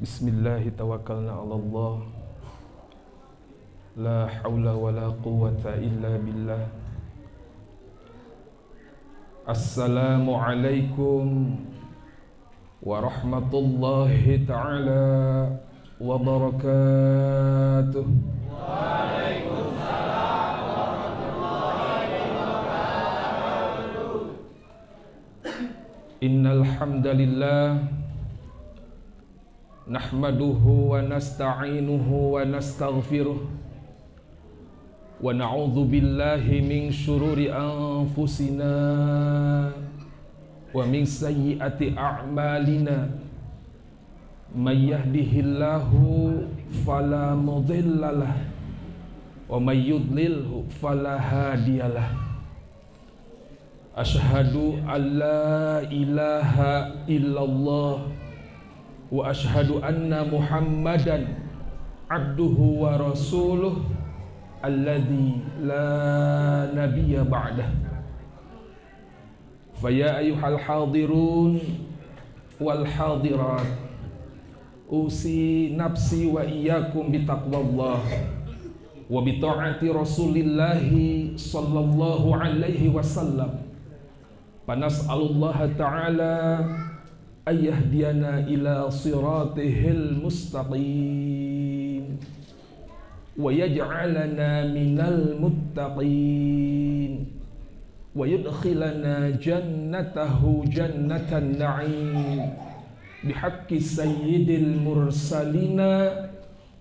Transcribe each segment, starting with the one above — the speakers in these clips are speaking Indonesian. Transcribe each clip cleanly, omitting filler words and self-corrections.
Bismillahi tawakkalna ala Allah. La hawla wa la quwwata illa billah. Assalamu alaikum warahmatullahi ta'ala wabarakatuh. Waalaikumsalam warahmatullahi wabarakatuh. Innal hamdalillah nahmaduhu wa nasta'inuhu wa nastaghfiruh wa na'udzu billahi min syururi anfusina wa min sayyiati a'malina. May yahdihillahu fala mudhillalah wa may yudlilhu fala hadiyalah. Asyhadu an la ilaha illallah wa ashhadu anna Muhammadan abduhu wa rasuluh alladzi la nabiyya ba'dah. Faya ayyuhal hadirun wal hadirat, usi nafsi wa iyyakum bitaqwallah wa bi ta'ati Rasulillahi sallallahu alaihi wasallam. Panas'alullaha ta'ala ayyahdiyana ila siratihil mustaqim wa yaj'alana minal muttaqin wa yudkhilana jannatahu jannatan na'im bihaqqi sayyidil mursalina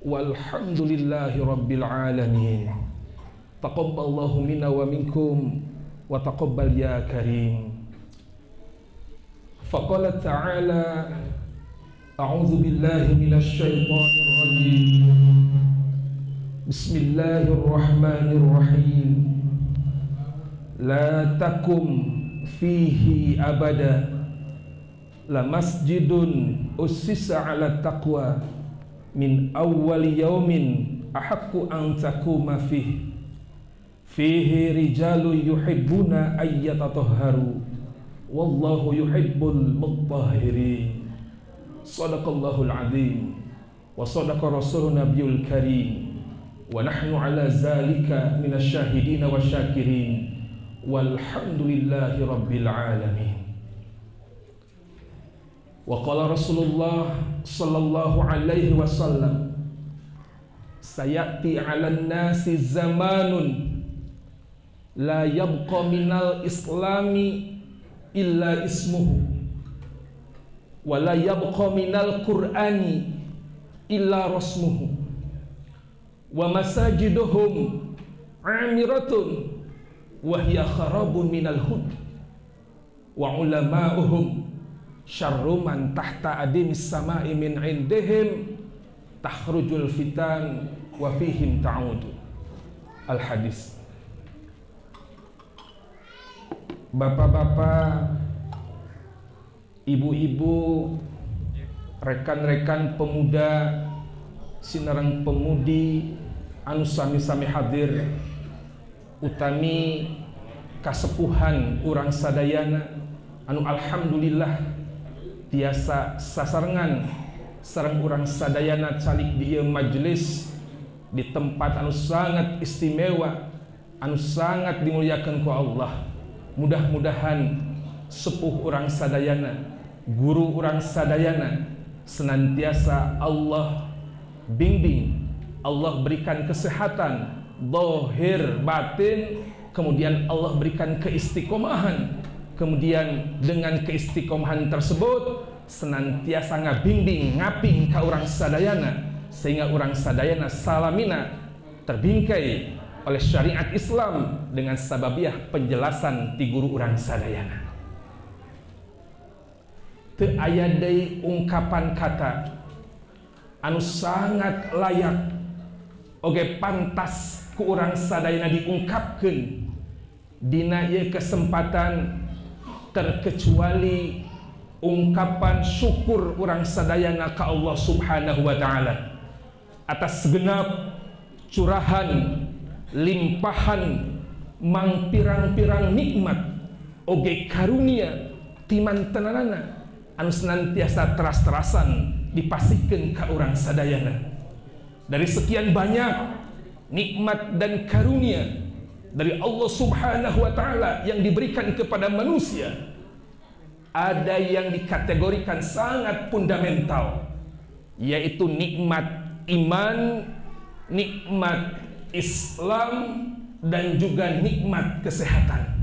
walhamdulillahi rabbil alamin. Taqabbalallahu minna wa minkum wa taqabbal ya karim. Faqala ta'ala a'udzu billahi minasy syaithanir rajim. Bismillahirrahmanirrahim. La takum fihi abada la masjidun ussisa 'ala taqwa min awwal yaumin ahaqqu an takuma fihi rijalun yuhibbuna ayyatatahharu wallahu yuhibbul mutahhirin. Sadaqallahul azim wa sadaqa rasulun nabiyul karim wa nahnu ala zalika minasyahidin wa syakirin walhamdulillahi rabbil alamin. Wa qala Rasulullah sallallahu alaihi wasallam, sayati 'alan nasi zamanun la yabqa minal islami illa ismuhu wa la yabqa minal qur'ani illa rasmuhu wa masajiduhum amiratun wa hiya kharabun minal hud wa ulama'uhum syarru man tahta adimis sama'i min indihim takhrujul fitan wa fihim ta'udu. Al hadis. Bapak-bapak, ibu-ibu, rekan-rekan pemuda, sinareng pemudi anu sami-sami hadir, utami kasepuhan urang sadayana anu alhamdulillah tiasa sasarengan sareng urang sadayana calik di ieu majelis di tempat anu sangat istimewa, anu sangat dimuliakeun ku Allah. Mudah-mudahan sepuh urang sadayana, guru urang sadayana senantiasa Allah bimbing, Allah berikan kesehatan zahir batin, kemudian Allah berikan keistiqomahan, kemudian dengan keistiqomahan tersebut senantiasa ngabimbing ngaping ka urang sadayana sehingga urang sadayana salamina terbingkai oleh syariat Islam dengan sababiah penjelasan ti guru urang sadayana. Teu aya deui ungkapan kata anu sangat layak oge pantas ku urang sadayana diungkapkeun dina ieu kesempatan terkecuali ungkapan syukur urang sadayana ka Allah Subhanahu wa taala atas segenap curahan limpahan mang pirang-pirang nikmat oge karunia timantenanana anu senantiasa teras-terasan dipasihkan ke orang sadayana. Dari sekian banyak nikmat dan karunia dari Allah Subhanahu wa Ta'ala yang diberikan kepada manusia, ada yang dikategorikan sangat fundamental, yaitu nikmat iman, nikmat Islam, dan juga nikmat kesehatan.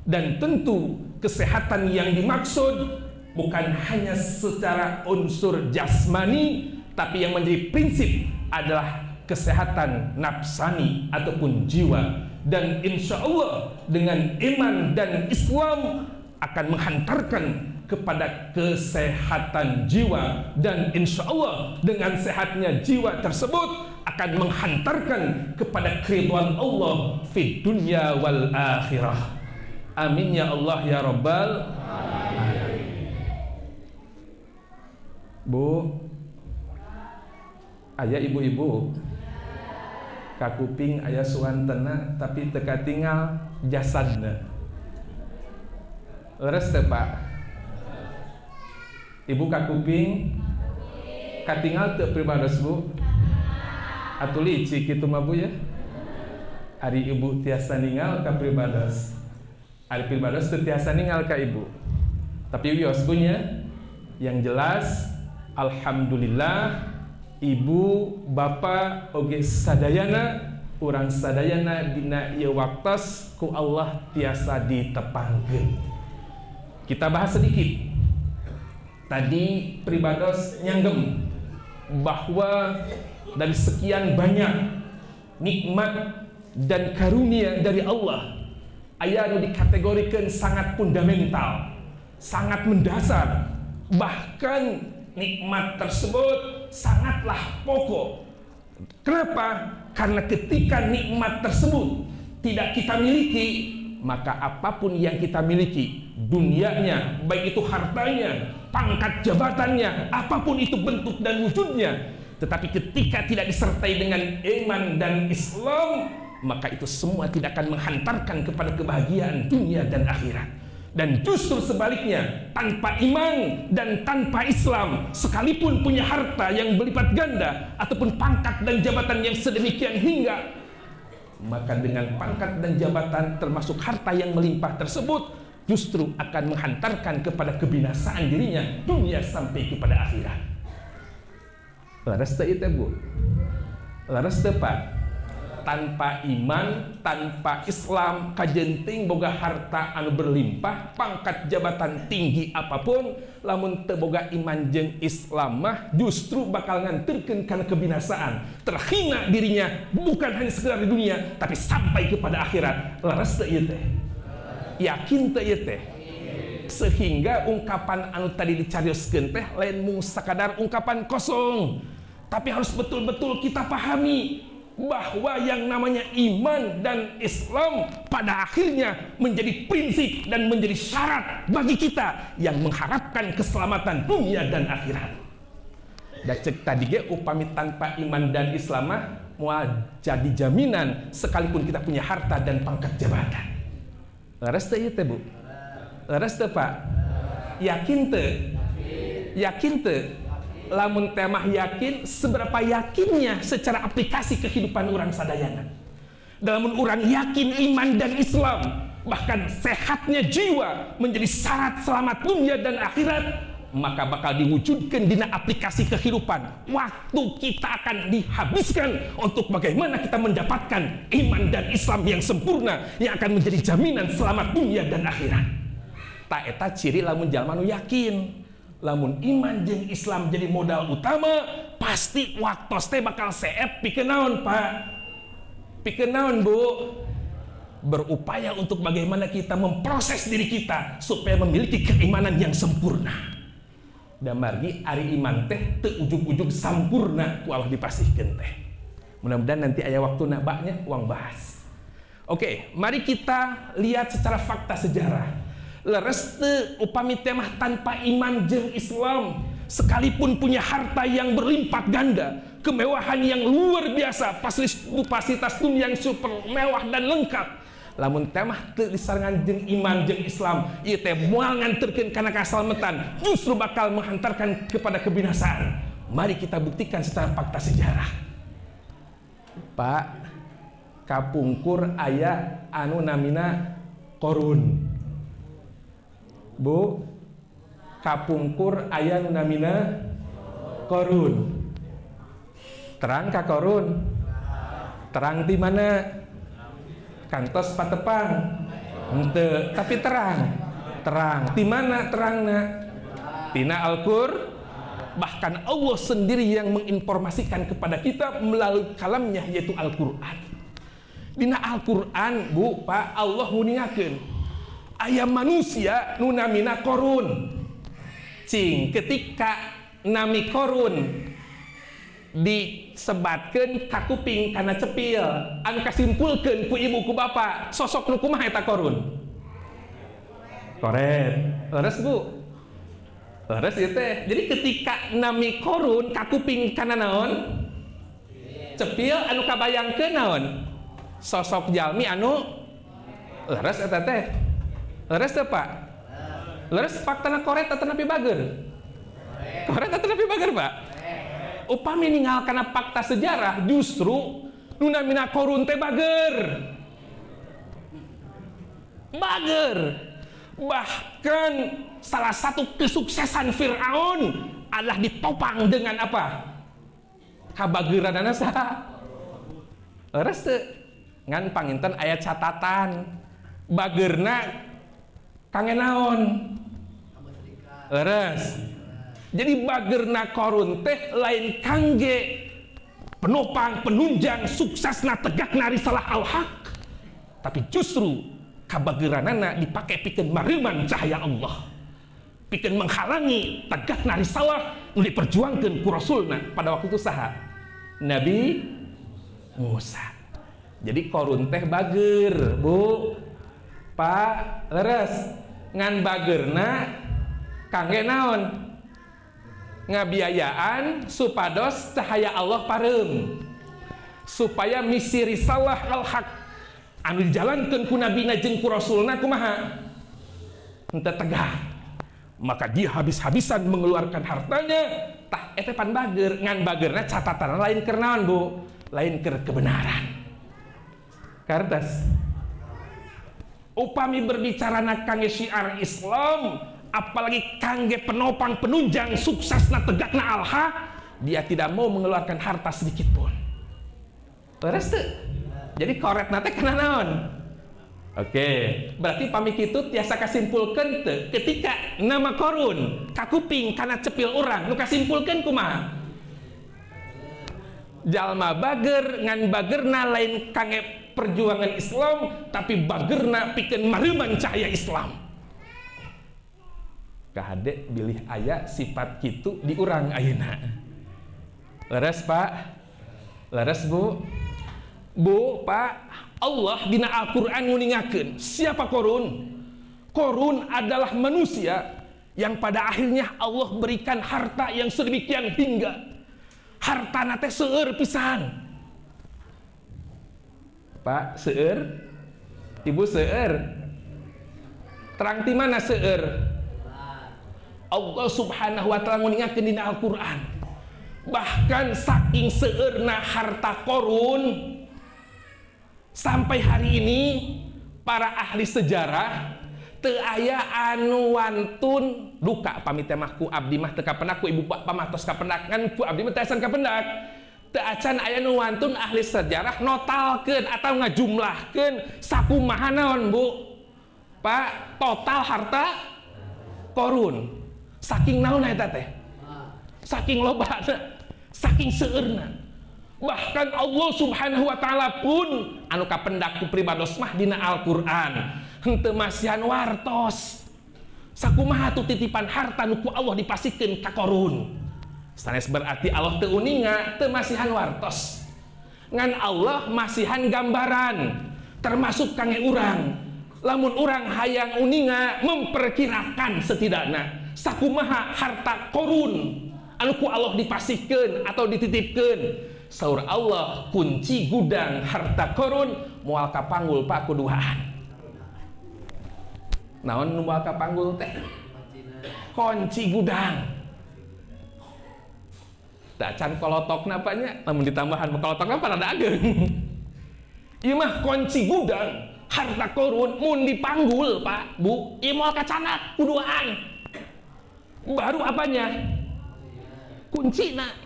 Dan tentu kesehatan yang dimaksud bukan hanya secara unsur jasmani, tapi yang menjadi prinsip adalah kesehatan nafsani ataupun jiwa. Dan insya Allah dengan iman dan Islam akan menghantarkan kepada kesehatan jiwa, dan insya Allah dengan sehatnya jiwa tersebut akan menghantarkan kepada keridhaan Allah fid dunya wal akhirah. Amin ya Allah ya Rabbal alamin. Bu, aya ibu-ibu kakuping aya suantena tapi teka tinggal jasadna. Leres teh Pak? Ibu kakuping katinggal teu pribados Bu? Atuh licik kitu mah Bu ya. Ari ibu tiasa ninggal ka pribados. Ari pribados teu tiasa ninggal ka ibu. Tapi wios Bu nya. Yang jelas alhamdulillah ibu bapak oge sadayana, urang sadayana dina ieu waktos ku Allah tiasa ditepangkeun. Kita bahas sedikit. Tadi pribados nyanggem bahwa dari sekian banyak nikmat dan karunia dari Allah, aya anu dikategorikan sangat fundamental, sangat mendasar. Bahkan nikmat tersebut sangatlah pokok. Kenapa? Karena ketika nikmat tersebut tidak kita miliki, maka apapun yang kita miliki, dunianya, baik itu hartanya, pangkat jabatannya, apapun itu bentuk dan wujudnya, tetapi ketika tidak disertai dengan iman dan Islam, maka itu semua tidak akan menghantarkan kepada kebahagiaan dunia dan akhirat. Dan justru sebaliknya, tanpa iman dan tanpa Islam, sekalipun punya harta yang berlipat ganda ataupun pangkat dan jabatan yang sedemikian hingga, maka dengan pangkat dan jabatan termasuk harta yang melimpah tersebut justru akan menghantarkan kepada kebinasaan dirinya dunia sampai kepada akhirat. Laras teh itu Bu? Laras teh Pak? Tanpa iman, tanpa Islam, kajenting boga harta anu berlimpah, pangkat jabatan tinggi apapun, lamun teu boga iman jeung Islam mah justru bakal nganterkeun kana kebinasaan. Terhina dirinya bukan hanya sekedar di dunia, tapi sampai kepada akhirat. Laras teh ieu teh? Yakin teh ieu teh? Sehingga ungkapan anu tadi dicarioskeun teh lain mung sakadar ungkapan kosong, tapi harus betul-betul kita pahami bahwa yang namanya iman dan Islam pada akhirnya menjadi prinsip dan menjadi syarat bagi kita yang mengharapkan keselamatan dunia dan akhirat. Da cek tadi ge upami tanpa iman dan Islam mah moal jadi jaminan sekalipun kita punya harta dan pangkat jabatan. Leres teh ieu teh Bu? Leres teh Pak? Yakin teu? Yakin teu? Lamun temah yakin, seberapa yakinnya secara aplikasi kehidupan orang sadayana. Dalam orang yakin iman dan Islam, bahkan sehatnya jiwa menjadi syarat selamat dunia dan akhirat, maka bakal diwujudkan dina aplikasi kehidupan. Waktu kita akan dihabiskan untuk bagaimana kita mendapatkan iman dan Islam yang sempurna, yang akan menjadi jaminan selamat dunia dan akhirat. Ta eta ciri lamun jalma nu yakin. Lamun iman jeung Islam jadi modal utama, pasti waktos teh bakal seep pikeun naon Pak? Pikeun naon Bu? Berupaya untuk bagaimana kita memproses diri kita supaya memiliki keimanan yang sempurna. Da margi ari iman teh teu ujug-ujug sampurna ku Allah dipasihkeun teh. Mudah-mudahan nanti aya waktuna baknya uang bahas. Oke, mari kita lihat secara fakta sejarah. Leres teu upami temah tanpa iman jeung Islam, sekalipun punya harta yang berlimpah ganda, kemewahan yang luar biasa, fasilitas dunia yang super mewah dan lengkap, lamun temah teu disarengan jeung iman jeung Islam, ieu teh moal nganterkeun kana kaslametan, justru bakal menghantarkan kepada kebinasaan. Mari kita buktikan secara fakta sejarah. Pak, kapungkur aya anu namina Qarun. Bu, kapungkur aya anu namina Qarun. Terang ka Qarun? Terang di mana? Kantos patepang henteu, tapi terang. Terang di mana terangna? Tina Al-Qur'an. Bahkan Allah sendiri yang menginformasikan kepada kita melalui kalamnya, yaitu Al-Qur'an. Dina Al-Qur'an, Bu, Pak, Allah nguningakeun aya manusia nu namina Qarun. Cing ketika nami Qarun disebatkeun ka kuping kana cepil, anu kasimpulkeun ku ibu ku bapak, sosok nu kumaha eta Qarun? Koret. Leres, Bu. Leres ieu teh. Jadi ketika nami Qarun ka kuping kana naon? Cepil, anu kabayangkeun naon? Sosok jalmi anu leres eta teh. Leres teh, Pak? Leres faktana koret atau napi bager? Koret atau napi bager, Pak? Upami ninggal kana fakta sejarah, justru nu namina Qarun teh bager. Bager. Bahkan salah satu kesuksesan Fir'aun adalah ditopang dengan apa? Kabageranana saha? Leres teu? Ngan panginten aya catatan. Bagerna kangge naon? Leres. Jadi bagerna Qarun teh lain kangge penopang, penunjang, suksesna tegakna risalah al-haq, tapi justru kabageranana dipake pikeun mariman cahaya Allah, pikeun menghalangi tegakna risalah nu diperjuangkeun ku rasulna pada waktu itu saha? Nabi Musa. Jadi Qarun teh bager, Bu, Pak, leres. Ngan bagerna kangge naon? Ngabiayaan supados cahaya Allah parem, supaya misi risalah al-haq anu dijalankeun ku nabina jeung ku rasulna kumaha? Henteu tegak. Maka dia habis-habisan mengeluarkan hartanya, tah eta pan bager. Ngan bagerna catatanna lain keur naon, Bu? Lain keur kebenaran. Kartas upami berbicara kangge syiar Islam, apalagi kangge penopang, penunjang, suksesna tegakna al-haq, dia tidak mau mengeluarkan harta sedikit pun. Leres teu? Jadi koretna teh kana naon? Oke, berarti pami kitu tiasa kasimpulkeun teu ketika nama Qarun ka kuping kana cepil urang, nu kasimpulkeun kumaha? Jalma bager, ngan bagerna lain kangge perjuangan Islam, tapi bagerna pikeun mariman cahaya Islam. Kahade bilih aya sifat kitu di urang ayeuna. Leres, Pak? Leres, Bu? Bu, Pak, Allah dina Al-Qur'an nguningakeun siapa Qarun? Qarun adalah manusia yang pada akhirnya Allah berikan harta yang sedemikian hingga hartana teh seueur pisan. Pak, seueur? Ibu seueur? Terang ti mana seueur? Allah Subhanahu wa taala nguningakeun dina Al-Qur'an. Bahkan saking seueurna harta Qarun, sampai hari ini para ahli sejarah teu aya anu wantun duka pamit mah ku abdi mah teu kapendak, ku ibu bapak mah tos kapendak, kan ku abdi mah teu asan kapendak. Teu acan aya nu wantun ahli sejarah notalkeun atau ngajumlahkeun sakumaha naon, Bu? Pak, total harta Qarun. Saking naon eta teh? Saking lobana, saking seueurna. Bahkan Allah Subhanahu wa taala pun anu kapendak ku pribados mah dina Al-Qur'an henteu masihan wartos sakumaha tu titipan harta nu ku Allah dipasikeun ka Qarun. Sanes berarti Allah teu uninga, teu masihan wartos. Ngan Allah masihan gambaran termasuk kangge urang. Lamun urang hayang uninga memperkirakan setidakna sakumaha harta Qarun anu ku Allah dipasihkeun atau dititipkeun Saur Allah, kunci gudang harta korun moal kapanggul Pak kuduaan. Naon nu moal kapanggul teh? Kunci gudang. Tak can kolotok napanya, namun ditambahan kolotokna pada dagang. Ieu mah kunci gudang harta korun mun dipanggul Pak Bu, ieu moal kacana kuduaan. Baru apanya? Kuncina.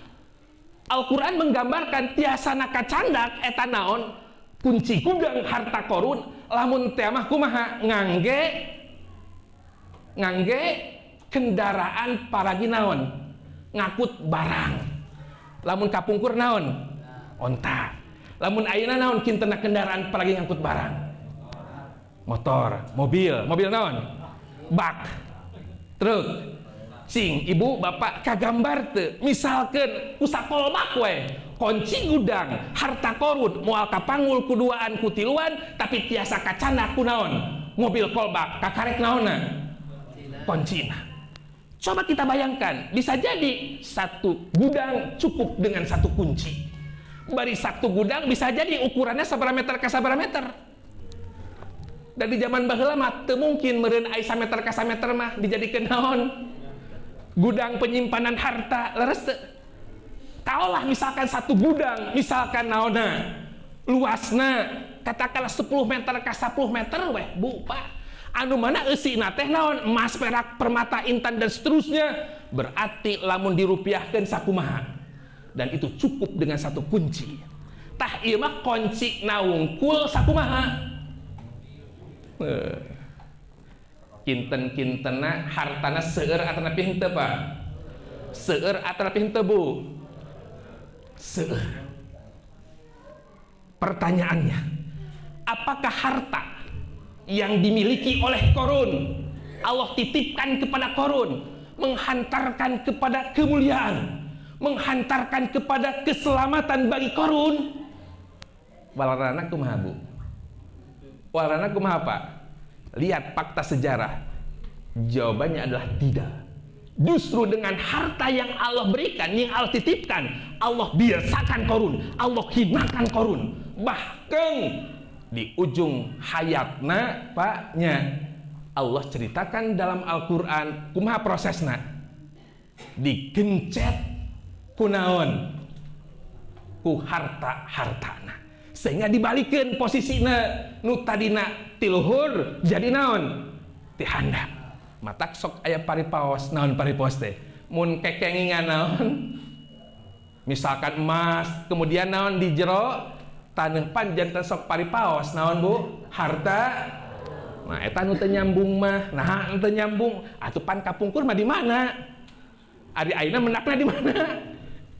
Al-Quran menggambarkan tiasana kacandak eta naon kunci gudang harta korun lamun teh mah kumaha ngangge kendaraan paragi naon ngakut barang, lamun kapungkur naon onta, lamun ayeuna naon kintenna kendaraan paragi ngangkut barang motor, mobil naon bak, truk. Cing ibu bapak kagambar teu misalkeun kusakolbak we kunci gudang harta korun moal kapanggul kuduaan kutiluan tapi tiasa kacana kunaon mobil kolbak kakarek naonna kuncina. Coba kita bayangkan, bisa jadi satu gudang cukup dengan satu kunci. Bari satu gudang bisa jadi ukurannya sabaraha meter ka sabaraha meter. Dan di zaman baheula mah teu mungkin meureun aya sameter ka sameter mah dijadikeun naon gudang penyimpanan harta leres. Kaulah misalkan satu gudang, misalkan naona luasna katakanlah 10 meter ke 10 meter weh Bu Pak, anu mana eusina teh naon emas perak permata intan dan seterusnya, berarti lamun dirupiahkeun sakumaha, dan itu cukup dengan satu kunci. Tah ieu mah kunci naungkul sakumaha kinten-kintena hartana seueur atau nepi henteu Pak? Seueur atau nepi henteu Bu? Seueur. Pertanyaannya, apakah harta yang dimiliki oleh korun Allah titipkan kepada korun menghantarkan kepada kemuliaan, menghantarkan kepada keselamatan bagi korun? Walarana kumaha Bu? Walarana kumaha Pak? Lihat fakta sejarah, jawabannya adalah tidak. Justru dengan harta yang Allah berikan, yang Allah titipkan, Allah biasakan korun, Allah hinakan korun. Bahkan di ujung hayatna Paknya Allah ceritakan dalam Al-Quran kumaha prosesna digencet kunaon ku harta-hartana, sehingga dibalikin posisinya nu tadina tiluhur jadi naon ti handap. Matak sok aya paripaos, naon paripaos teh mun kekengingan naon misalkan emas kemudian naon di jero taneuh panjang teh sok paripaos naon Bu harta. Nah eta nu teu nyambung mah, nah teu nyambung atuh pan kapungkur mah di mana ari ayeuna mendakna di mana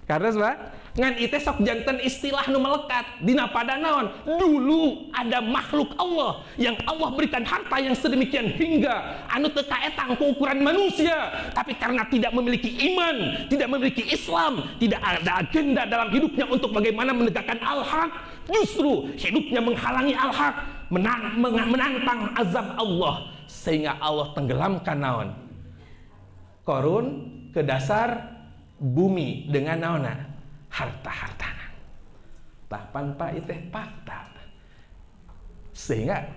karena Pak ngan itu sok jantan istilah nu melekat dina pada naon dulu ada makhluk Allah yang Allah berikan harta yang sedemikian hingga anu teu kaetang ku ukuran manusia, tapi karena tidak memiliki iman, tidak memiliki Islam, tidak ada agenda dalam hidupnya untuk bagaimana menegakkan al-haq, justru hidupnya menghalangi al-haq, menantang azab Allah, sehingga Allah tenggelamkan naon korun ke dasar bumi dengan naona harta-hartana. Tapan Pak itu fakta. Sehingga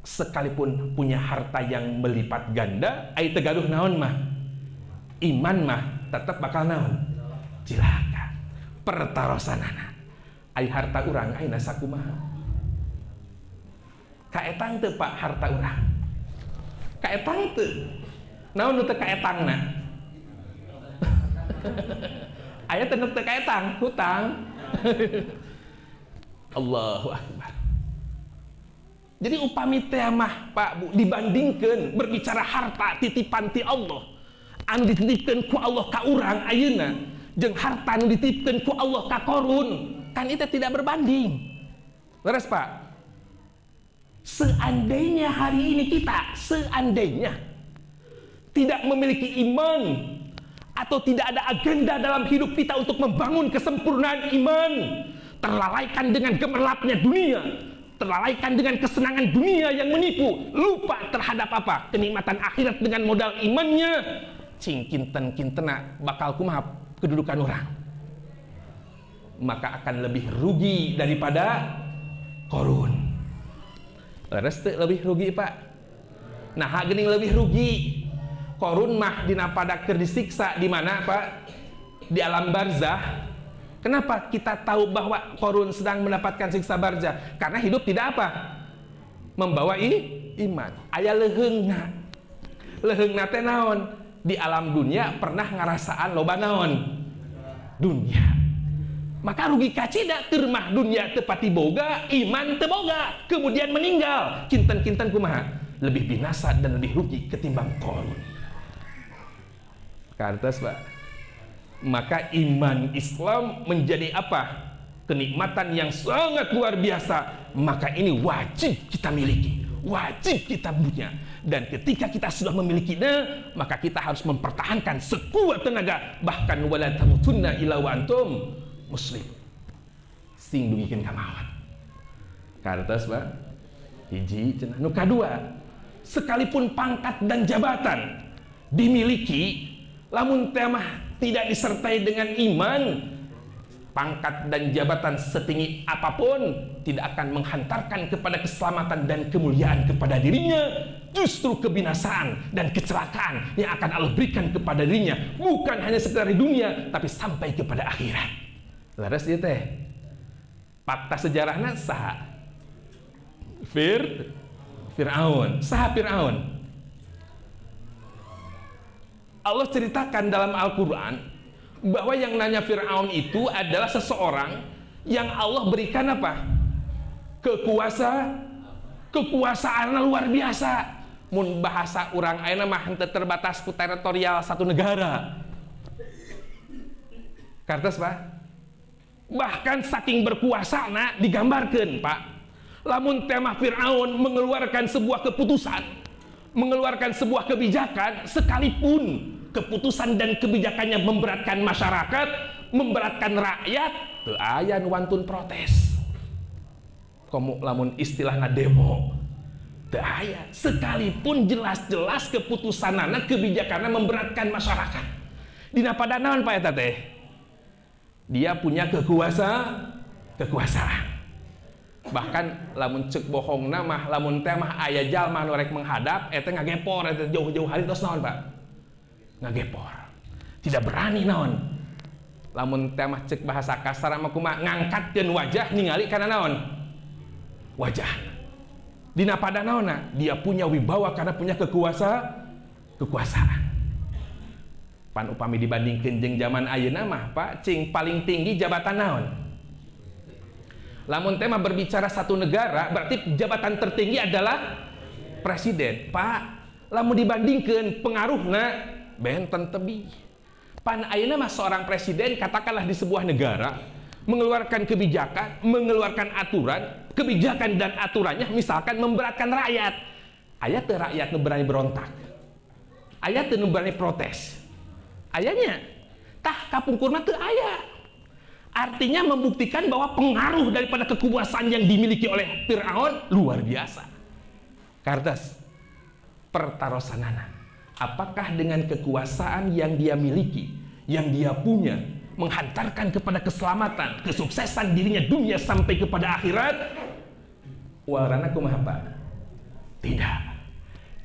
sekalipun punya harta yang melipat ganda, ai tegaduh naon mah iman mah tetap bakal naon cilaka. Pertarosanana ai harta urang ayeuna sakumaha? Kaetang teu Pak harta urang? Kaetang teu? Naon nu teu kaetangna? Aya teu teu kaetang hutang. Allahu Akbar. Jadi upami teh mah Pak Bu dibandingkeun berbicara harta titipan ti Allah anu dititipkeun ku Allah ka urang ayeuna jeung harta anu dititipkeun ku Allah ka korun, kan itu tidak berbanding. Leres Pak? Seandainya hari ini kita seandainya tidak memiliki iman atau tidak ada agenda dalam hidup kita untuk membangun kesempurnaan iman, terlalaikan dengan gemerlapnya dunia, terlalaikan dengan kesenangan dunia yang menipu, lupa terhadap apa? Kenikmatan akhirat dengan modal imannya, cing kinten-kintena bakal kumaha kedudukan orang. maka akan lebih rugi daripada Qarun. Leres teu lebih rugi Pak? Nah gening lebih rugi. Qarun mah dina pada keur disiksa di mana Pak? Di alam barzah. Kenapa kita tahu bahwa Qarun sedang mendapatkan siksa barzah? Karena hidup tidak apa? Membawa iman. Aya leheungna. Leheungna teh naon? Di alam dunia pernah ngarasaan loba naon? Dunia. Maka rugi kacida termah dunia tepati boga, iman teboga, kemudian meninggal. Kinten-kinten kumaha? Lebih binasa dan lebih rugi ketimbang Qarun. Kartos Pak. Maka iman Islam menjadi apa? Kenikmatan yang sangat luar biasa. Maka ini wajib kita miliki, wajib kita punya. Dan ketika kita sudah memilikinya, maka kita harus mempertahankan sekuat tenaga. Bahkan wala tamutunna illa wa antum muslim. Sing dungikeun ka maot. Kartos Pak. Hiji cenah. Nu kadua, sekalipun pangkat dan jabatan dimiliki, lamun teh mah tidak disertai dengan iman, pangkat dan jabatan setinggi apapun tidak akan menghantarkan kepada keselamatan dan kemuliaan kepada dirinya. Justru kebinasaan dan kecelakaan yang akan Allah berikan kepada dirinya, bukan hanya sekedar di dunia, tapi sampai kepada akhirat. Laras ieu teh fakta sejarahna saha? Fir'aun. Saha Fir'aun? Allah ceritakan dalam Al-Quran bahwa yang nanya Fir'aun itu adalah seseorang yang Allah berikan apa? Kekuasaan luar biasa. Mun bahasa orang ayeuna mah henteu terbatas ku teritorial satu negara. Kartos Pak. Bahkan saking berkuasana digambarkeun Pak. Lamun tema Fir'aun mengeluarkan sebuah keputusan, mengeluarkan sebuah kebijakan, sekalipun keputusan dan kebijakannya memberatkan masyarakat, memberatkan rakyat, teu aya nu wantun protes. Komo lamun istilahna demo, teu aya. Sekalipun jelas-jelas keputusanana, kebijakanna memberatkan masyarakat. Dina pada naon Pak eta teh? Dia punya kekuasaan. Bahkan lamun cek bohongna mah, lamun teh mah aya jalma nu rek menghadap eta ngagepor eta jauh-jauh hari tos naon Pak? Ngagepor. Tidak berani naon. Lamun teh mah cek bahasa kasar mah kumaha ngangkatkeun wajah ningali kana naon? Wajah. Dina pada naonna? Dia punya wibawa karena punya kekuasaan. Pan upami dibandingkeun jeung zaman ayeuna mah Pak, cing paling tinggi jabatan naon? Lamun tema berbicara satu negara, berarti jabatan tertinggi adalah presiden. Pak, lamun dibandingkan pengaruhna benten tebih. Pan ayeuna mah seorang presiden katakanlah di sebuah negara mengeluarkan kebijakan, mengeluarkan aturan, kebijakan dan aturannya misalkan memberatkan rakyat. Aya teu rakyat nu berani berontak. Aya teu nu berani protes. Ayanya tah kapungkur mah teu aya. Artinya membuktikan bahwa pengaruh daripada kekuasaan yang dimiliki oleh Fir'aun luar biasa. Kartas pertarosanana. Apakah dengan kekuasaan yang dia miliki, yang dia punya, menghantarkan kepada keselamatan, kesuksesan dirinya dunia sampai kepada akhirat? Warana kumaha Pak? Tidak.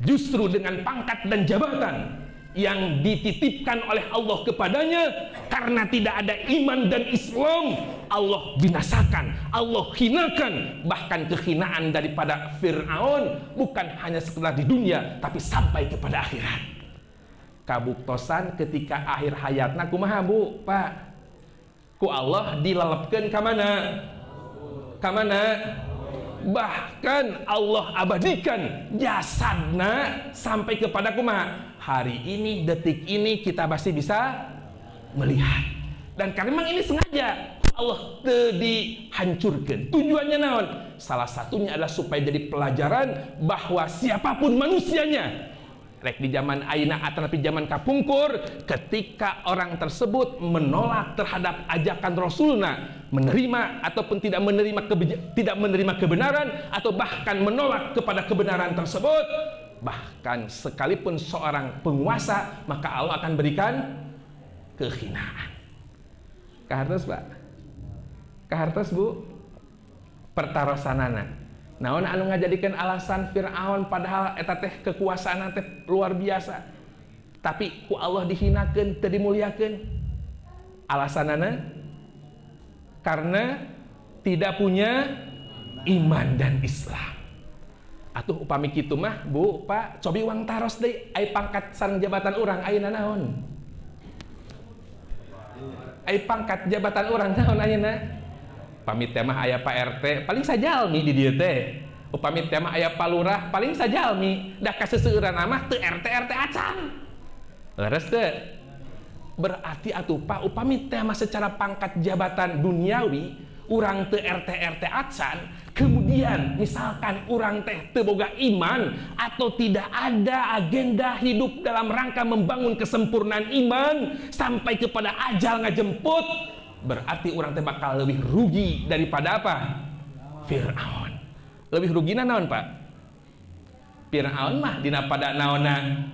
Justru dengan pangkat dan jabatan yang dititipkan oleh Allah kepadanya, karena tidak ada iman dan Islam, Allah binasakan, Allah hinakan. Bahkan kehinaan daripada Fir'aun bukan hanya sekedar di dunia, tapi sampai kepada akhirat. Kabuktosan ketika akhir hayatna kumaha Bu, Pak? Ku Allah dilelepkeun ka mana? Ka mana? Bahkan Allah abadikan jasadna sampai kepada kumaha? Hari ini, detik ini kita pasti bisa melihat. Dan karena memang ini sengaja Allah dihancurkan. Tujuannya naon? Salah satunya adalah supaya jadi pelajaran bahwa siapapun manusianya, rek di zaman ayeuna ataupun zaman kapungkur, ketika orang tersebut menolak terhadap ajakan Rasulna, menerima ataupun tidak menerima kebenaran, atau bahkan menolak kepada kebenaran tersebut, bahkan sekalipun seorang penguasa, maka Allah akan berikan kehinaan. Karena Pak, kahartos Bu pertarosanana. Naon anu ngajadikeun alasan Firaun padahal eta teh kekuasaan teh luar biasa. Tapi ku Allah dihinakeun, teu dimuliakeun. Alasanana karena tidak punya iman dan Islam. Atuh upami kitu mah Bu, Pak, cobi uang taros deui ai pangkat sareng jabatan urang ayeuna naon? Ai pangkat jabatan urang naon ayeuna? Upami teh mah aya Pak RT, paling sajalmi di dieu teh. Upami teh mah aya Pak Lurah, paling sajalmi. Da kaseuseurana mah teu RT acan. Leres teu? Berarti atuh Pak, upami teh mah secara pangkat jabatan duniawi urang teu RT acan, kemudian misalkan urang teh teu boga iman atau tidak ada agenda hidup dalam rangka membangun kesempurnaan iman sampai kepada ajal ngajemput, berarti urang teh bakal lebih rugi daripada apa? Firaun. Lebih rugina naon Pak? Firaun mah dina pada naonan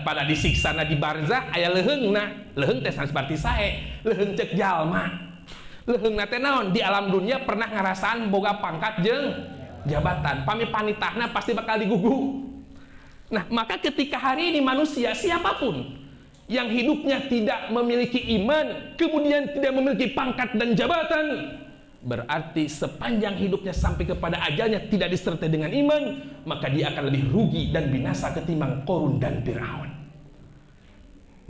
pada disiksana di barzakh aya leheungna. Leheung teh saperti sae, leheung cek jalma. Leheungna teh naon? Di alam dunia pernah ngarasaan boga pangkat jeung jabatan. Pami panitahna pasti bakal digugu. Nah, maka ketika hari ini manusia siapapun yang hidupnya tidak memiliki iman, kemudian tidak memiliki pangkat dan jabatan, berarti sepanjang hidupnya sampai kepada ajalnya tidak disertai dengan iman, maka dia akan lebih rugi dan binasa ketimbang Qarun dan Firaun.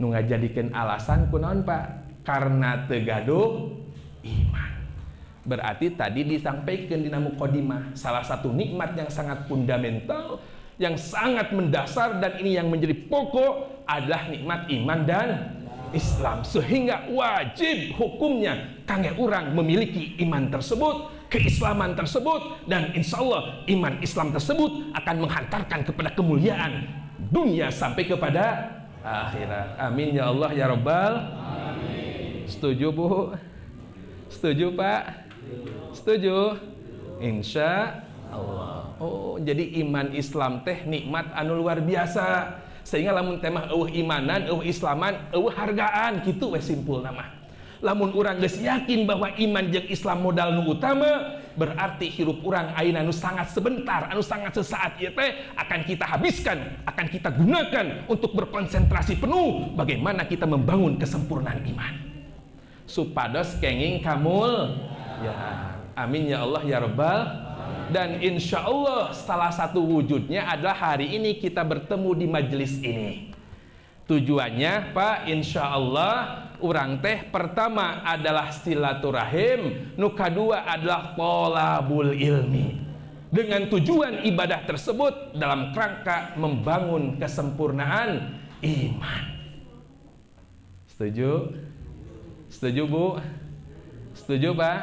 Nu ngajadikeun alasan kunaon Pak? Karena teu gaduh iman. Berarti tadi disampaikan di muqaddimah salah satu nikmat yang sangat fundamental, yang sangat mendasar, dan ini yang menjadi pokok adalah nikmat iman dan Islam, sehingga wajib hukumnya kangge urang memiliki iman tersebut, keislaman tersebut, dan insya Allah iman Islam tersebut akan menghantarkan kepada kemuliaan dunia sampai kepada akhirat. Amin ya Allah ya Rabbal. Amin. Setuju Bu? Setuju Pak? Setuju? Insya Allah. Oh, jadi iman Islam teh nikmat anu luar biasa, sehingga lamun temah eueuh imanan, eueuh islaman, eueuh hargaan kitu we simpul nama. Lamun urang geus yakin bahwa iman jeung Islam modal nu utama, berarti hirup urang ayeuna nu sangat sebentar, anu sangat sesaat ieu teh akan kita habiskan, akan kita gunakan untuk berkonsentrasi penuh bagaimana kita membangun kesempurnaan iman supados kenging kamul ya. Amin ya Allah ya Rabbal. Dan insya Allah salah satu wujudnya adalah hari ini kita bertemu di majelis ini. Tujuannya Pak, insya Allah urang teh pertama adalah silaturahim, nu kadua adalah thalabul ilmi, dengan tujuan ibadah tersebut dalam kerangka membangun kesempurnaan iman. Setuju? Setuju Bu? Setuju Pak?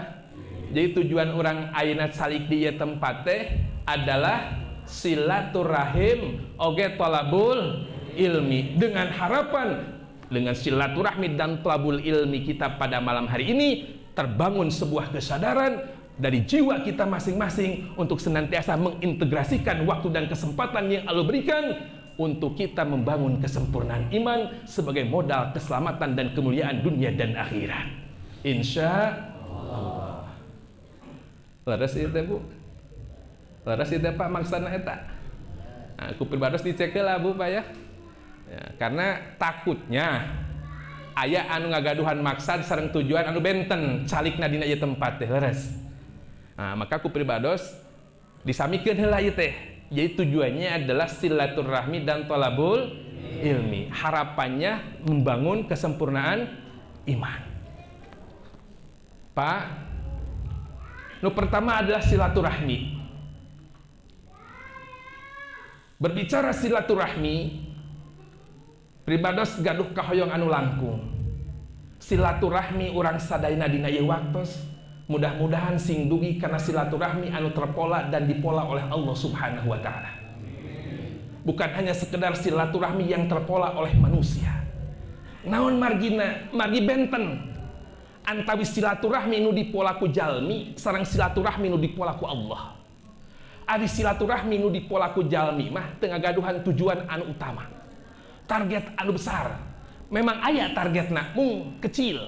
Jadi tujuan orang ayeuna salik di ieu tempat teh adalah silaturahim oge thalabul ilmi, dengan harapan dengan silaturahmi dan thalabul ilmi kita pada malam hari ini terbangun sebuah kesadaran dari jiwa kita masing-masing untuk senantiasa mengintegrasikan waktu dan kesempatan yang Allah berikan untuk kita membangun kesempurnaan iman sebagai modal keselamatan dan kemuliaan dunia dan akhirat. Insya Allah. Laras itu Bu, laras itu Pak maksana eta. Nah, aku pribadi dicek lah Bu Pak ya. Ya, karena takutnya aya anu ngagaduhan maksad sareng tujuan anu benten calikna dina ieu tempat teh leres. Nah, maka aku pribados disamikeun heula ieu teh. Jadi tujuannya adalah silaturahmi dan thalabul ilmi. Harapannya membangun kesempurnaan iman. Pak, nu pertama adalah silaturahmi. Berbicara silaturahmi, pribados gaduh kahoyong anu langkung. Silaturahmi urang sadayana dina ieu waktos, mudah-mudahan sing dugi karena silaturahmi anu terpola dan dipola oleh Allah Subhanahu wa taala. Bukan hanya sekedar silaturahmi yang terpola oleh manusia. Naon margina? Margi benten antawis silaturahmi nu dipola ku jalmi sareng silaturahmi nu dipola ku Allah. Adi silaturahmi nu dipola ku jalmi mah teu ngagaduhan tujuan anu utama, target anu besar. Memang aya targetna mung kecil.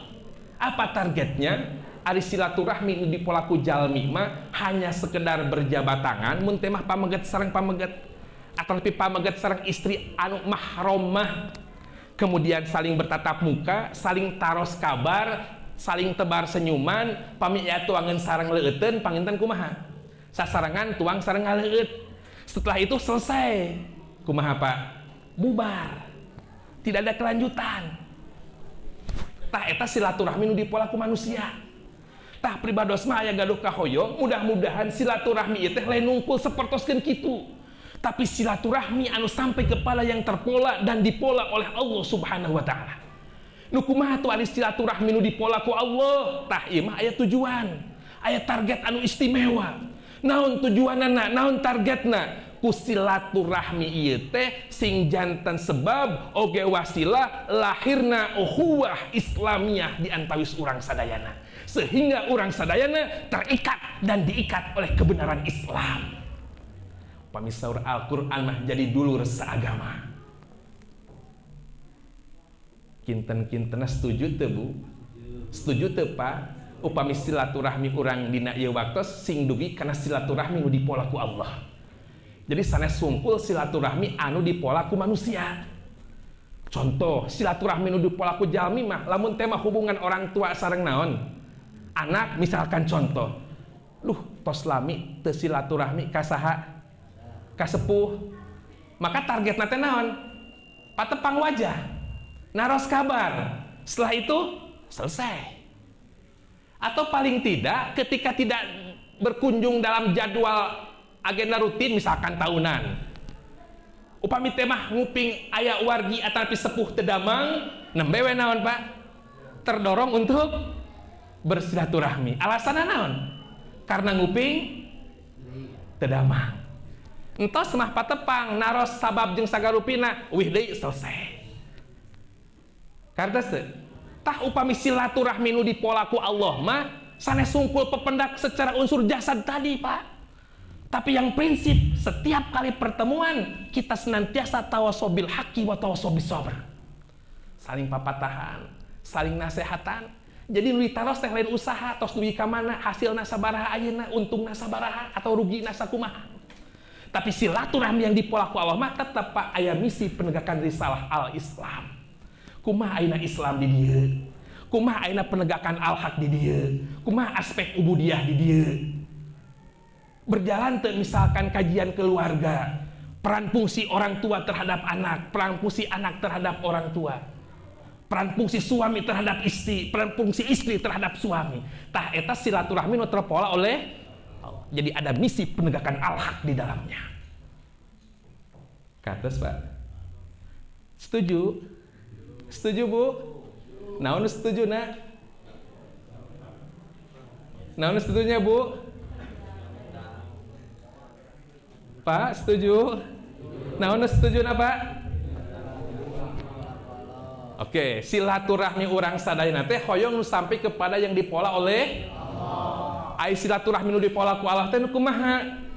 Apa targetnya? ari silaturahmi nu dipolaku jalmi mah hanya sekedar berjabat tangan mun teh mah pameget sareng pameget atau lebih pameget sareng istri anu mahromah, kemudian saling bertatap muka, saling taros kabar, saling tebar senyuman, pami aya tuangan sareng leueteun panginten kumaha sasarengan tuang sareng ngaleut. Setelah itu selesai kumaha Pak? Bubar, tidak ada kelanjutan. Tah eta silaturahmi nu dipolaku manusia. Tah pribados mah aya gaduh kahoyong, mudah-mudahan silaturahmi ieu teh lain nungkul sapertoskeun kitu. Tapi silaturahmi anu sampai kepada yang terpola dan dipola oleh Allah Subhanahu wa taala. Nu kumaha atuh ari silaturahmi nu dipola ku Allah? Tah ieu mah aya tujuan, aya target anu istimewa. Naon tujuanna, naon targetna? Ku silaturahmi ieu teh sing janten sebab oge wasilah lahirna ukhuwah Islamiyah di antawis urang sadayana, sehingga urang sadayana terikat dan diikat oleh kebenaran Islam. Pamisaur Al-Quran mah jadi dulur seagama. Kinten-kintena setuju teu Bu? Setuju teu Pak? Upami silaturahmi urang dina ieu waktos sing dugi kana silaturahmi nu dipola ku Allah. Jadi sanes sungkul silaturahmi anu dipola ku manusia. Contoh silaturahmi nu dipola ku jalmi mah lamun teh mah hubungan orang tua sareng naon? Anak misalkan contoh. Duh, tos lami teu silaturahmi ka saha? Kasepuh, maka targetna teh naon? Patepang wajah, naros kabar. Setelah itu selesai. Atau paling tidak ketika tidak berkunjung dalam jadwal agenda rutin misalkan tahunan. Upami teh mah nguping aya wargi atapi sepuh teu damang, nembe we naon Pak? Terdorong untuk bersilaturahmi. Alasanna naon? Karena nguping teu damang. Entos mah patepang naros sabab jeung sagarupina wih deui selesai. Kartos teu? Tah upami silaturahmi nu dipola ku Allah mah sanes sungkul pependak secara unsur jasad tadi Pak. Tapi yang prinsip setiap kali pertemuan kita senantiasa tawasobil haqi wa tawasobil sabr. Saling papatahan, saling nasehatan. Jadi nu ditaros teh lain usaha tos dugi ka mana, hasilna sabaraha ayeuna, untungna sabaraha atau rugina sakumaha. Tapi silaturahmi yang dipola ku Allah mah tetap Pak aya misi penegakan risalah al-Islam. Kumaha ayeuna Islam di dieu? Kumaha ayeuna penegakan al-haq di dieu? Kumaha aspek ubudiyah di dieu? Berjalan teu misalkan kajian keluarga, peran fungsi orang tua terhadap anak, peran fungsi anak terhadap orang tua, peran fungsi suami terhadap istri, peran fungsi istri terhadap suami. Tah eta silaturahmi nu terpola oleh Allah. Jadi ada misi penegakan al-haq di dalamnya. Katos Pak? Setuju? Setuju Bu? Naon setuju na? Naon setujunya Bu? Pak setuju? Naon setuju na Pak? Oke, silaturahmi urang sadayana teh hoyong nu sampai kepada yang dipola oleh Allah. Ai silaturahmi nu dipola ku Allah teh nu kumaha?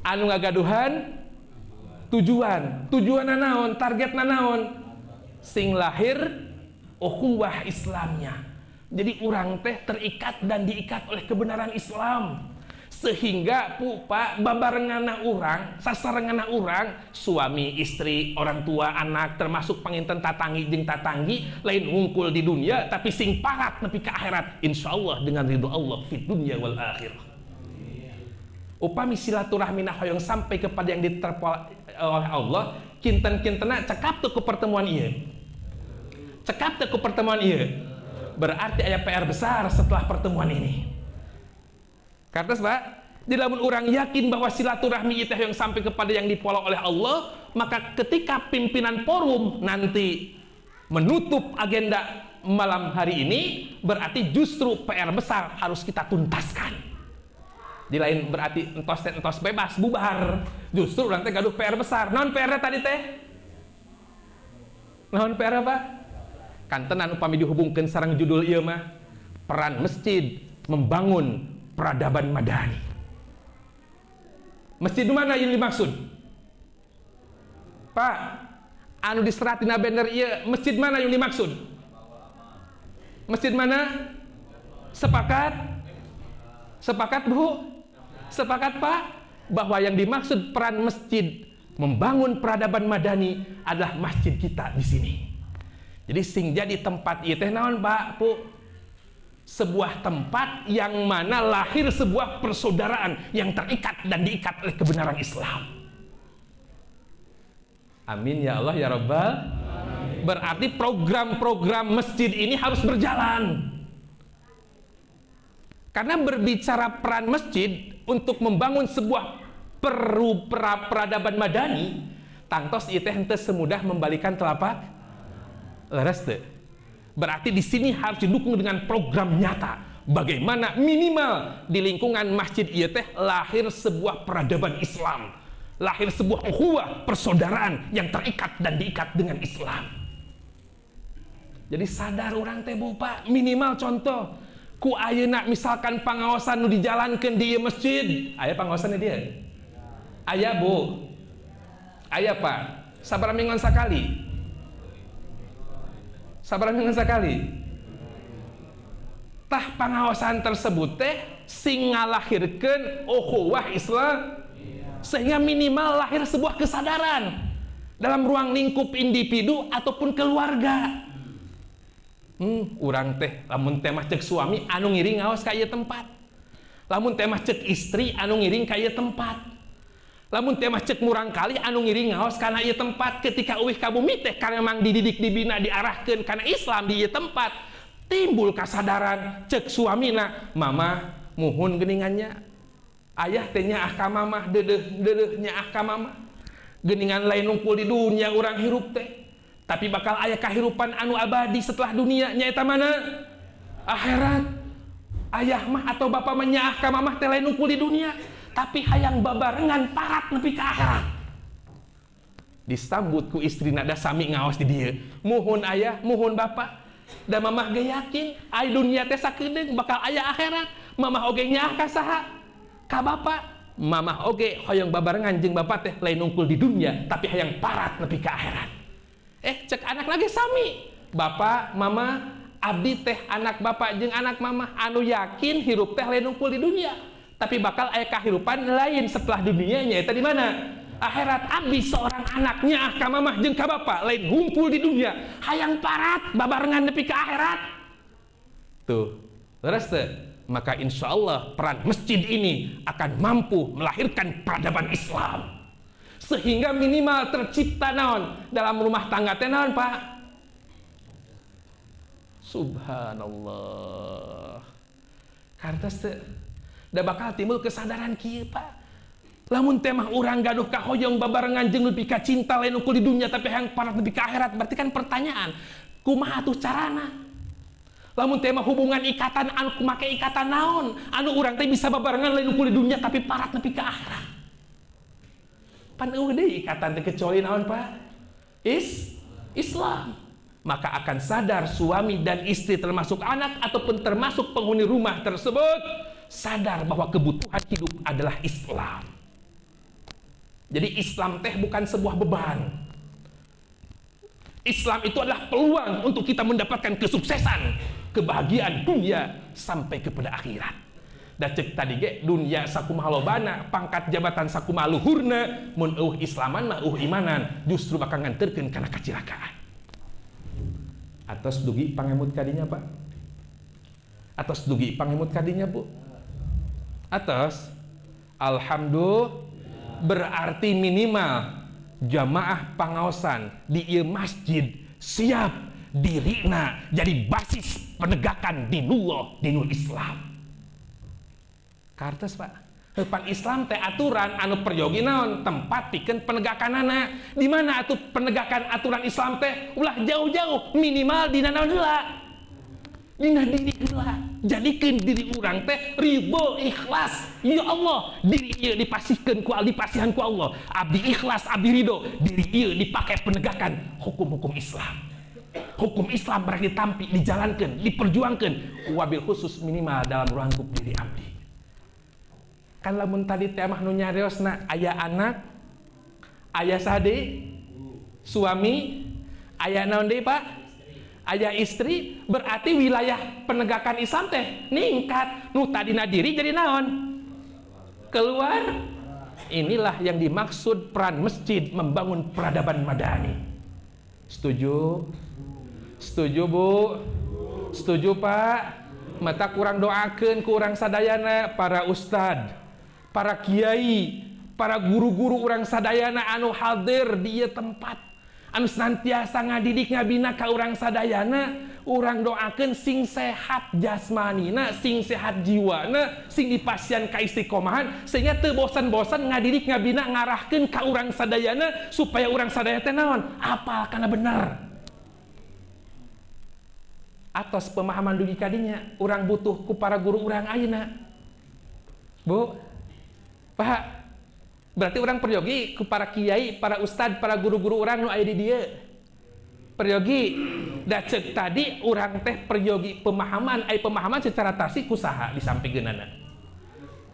Anu ngagaduhan tujuan. Tujuanna naon? Targetna naon? Sing lahir ukhuwah Islamnya. Jadi urang teh terikat dan diikat oleh kebenaran Islam. Sehingga Pak babarengana urang, sasarengana urang, suami, istri, orang tua, anak, termasuk panginten tatanggi jeung tatanggi lain ngungkul di dunia tapi sing parat nepi ka akhirat insyaallah dengan ridho Allah fid dunya wal akhirah. Upami silaturahmina hoyong sampai kepada yang diterpola oleh Allah, kinten-kintena cekap teu ku pertemuan ieu. Cekap teu ku pertemuan ieu. Berarti aya PR besar setelah pertemuan ini. Karena Pak, di lamun orang yakin bahwa silaturahmi itu yang sampai kepada yang dipola oleh Allah, maka ketika pimpinan forum nanti menutup agenda malam hari ini, berarti justru PR besar harus kita tuntaskan. Di lain berarti entos bebas bubar, justru nanti gaduh PR besar. Naon PR tadi teh? Naon PR apa? Kantenan upami dihubungkan sareng judul ieu mah peran masjid membangun peradaban madani. Masjid mana yang dimaksud? Pak, anu diserat dina banner ieu, masjid mana yang dimaksud? Masjid mana? Sepakat? Sepakat Bu? Sepakat Pak? Bahwa yang dimaksud peran masjid membangun peradaban madani adalah masjid kita di sini. Jadi sing jadi tempat ieu teh naon Pak Bu? Sebuah tempat yang mana lahir sebuah persaudaraan yang terikat dan diikat oleh kebenaran Islam. Amin ya Allah ya Rabbal. Berarti program-program masjid ini harus berjalan. Karena berbicara peran masjid untuk membangun sebuah peradaban madani, tangtos ieu teh henteu semudah membalikan telapak leres teu. Berarti di sini harus didukung dengan program nyata. Bagaimana minimal di lingkungan masjid ieu teh lahir sebuah peradaban Islam, lahir sebuah ukhuwah persaudaraan yang terikat dan diikat dengan Islam. Jadi sadar orang teh Bu Pak, minimal contoh ku ayeuna misalkan pangaosan nu dijalankeun di ieu masjid, aya pangaosan di dieu? Aya Bu. Aya Pak. Sabaraha mingguan sakali? Sabaraha mingguan sakali? Tah pangaosan tersebut teh sing ngalahirkeun ukhuwah Islam sehingga minimal lahir sebuah kesadaran dalam ruang lingkup individu ataupun keluarga. Urang teh lamun teh mah ceuk suami anu ngiring ngaos ka ieu tempat. Lamun teh mah ceuk istri anu ngiring ka ieu tempat. Lamun teh mah ceuk murang kali anu ngiring ngaos kana ieu tempat. Ketika eueuh ka bumi teh karena memang dididik dibina diarahkeun kana Islam di ieu tempat, timbul kasadaran ceuk suamina, mama muhun geuningannya. Ayah teh nyaah ka mamah, deudeuh nyaah ka mamah. Geuningan lain nungkul di dunia urang hirup teh. Tapi bakal aya kahirupan anu abadi setelah dunia, nyaeta mana? Akhirat. Ayah mah atau bapak menyaah ka mamah teh lain nungkul di dunia, tapi hayang babarengan parat nepi ka akhirat. Disambut ku istri nada sami ngaos di dieu. Muhun ayah, muhun bapak. Da mamah ge yakin ai dunia teh sakedeung bakal aya akhirat. Mamah oge nyaah ka saha? Ka bapak. Mamah oge hoyong babarengan jeung bapak teh lain nungkul di dunia, tapi hayang parat nepi ka akhirat. Cek anak lagi sami, bapak, mama, abdi teh anak bapak jeung anak mama anu yakin hirup teh lain nungkul di dunia, tapi bakal aya kahirupan lain setelah dunia nyaeta di mana? Akhirat. Abdi seorang anaknya ka mamah jeung ka bapak lain ngumpul di dunia, hayang parat babarengan nepi ka akhirat. Tuh, leres teu? Maka insya Allah peran masjid ini akan mampu melahirkan peradaban Islam. Sehingga minimal tercipta naon dalam rumah tangga teh naon Pak? Subhanallah. Kartos teh da bakal timbul kesadaran kieu Pak. Lamun teh mah urang gaduh ka hoyong babarengan jeung nepi ka cinta lain ukul di dunia tapi hayang parat nepi ka akhirat, berarti kan pertanyaan, kumaha atuh carana? Lamun teh mah hubungan ikatan anu make ikatan naon? Anu urang teh bisa babarengan lain ukul di dunia tapi parat nepi ka akhirat. Pan eueuh deui ikatan teh kecuali naon Pak? Islam. Maka akan sadar suami dan istri termasuk anak ataupun termasuk penghuni rumah tersebut sadar bahwa kebutuhan hidup adalah Islam. Jadi Islam teh bukan sebuah beban. Islam itu adalah peluang untuk kita mendapatkan kesuksesan, kebahagiaan dunia sampai kepada akhirat. Da cek tadi ge dunia sakumaha lobana, pangkat jabatan sakumaha luhurna, mun eueuh islaman mah eueuh imanan, justru bakal nganterkeun kana kacilakaan. Atos dugi pangemut kadinya Pak? Atos dugi pangemut kadinya Bu? Atos alhamdulillah. Berarti minimal jamaah pangaosan di ieu masjid siap dirina jadi basis penegakan dinul Islam. Kartos Pak, pan Islam teh aturan anu peryogi naon tempat pikeun penegakanana. Di mana atuh penegakan aturan Islam teh? Ulah jauh-jauh minimal dina naon heula? Dina diri heula. Jadikeun diri urang teh ridho ikhlas. Ya Allah, diri ieu dipasihkeun ku dipasihan ku Allah. Abdi ikhlas, abdi ridho. Diri ieu dipake penegakan hukum-hukum Islam. Hukum Islam berarti ditampi, dijalankeun, diperjuangkeun wabil khusus minimal dalam ruang lingkup diri abdi. Kan lamun tadi teh mah nu nyariosna aya anak, aya sade, suami, aya naon deui Pak? aya istri, berarti wilayah penegakan Islam teh ningkat. Nu tadina diri jadi naon? Keluar. Inilah yang dimaksud peran masjid membangun peradaban madani. Setuju? Setuju Bu? Setuju Pak? Mata kurang doakeun ku urang sadayana, para ustad, para kiai, para guru-guru urang sadayana anu hadir di ieu tempat, anu senantiasa ngadidik ngabina ka urang sadayana. Urang doakeun sing sehat jasmanina, sing sehat jiwana, sing dipasieun ka istiqomahan, sehingga teu bosan-bosan ngadidik ngabina ngarahkeun ka urang sadayana supaya urang sadaya teh naon? Apal kana bener. Atos pemahaman dugi kadinya, urang butuh ku para guru urang ayeuna. Bu, Pak, berarti urang peryogi ku para kiai, para ustad, para guru-guru urang nu aya di dieu. Peryogi, da ceuk tadi urang teh peryogi pemahaman, pemahaman secara tasik ku saha di sampinggeunana?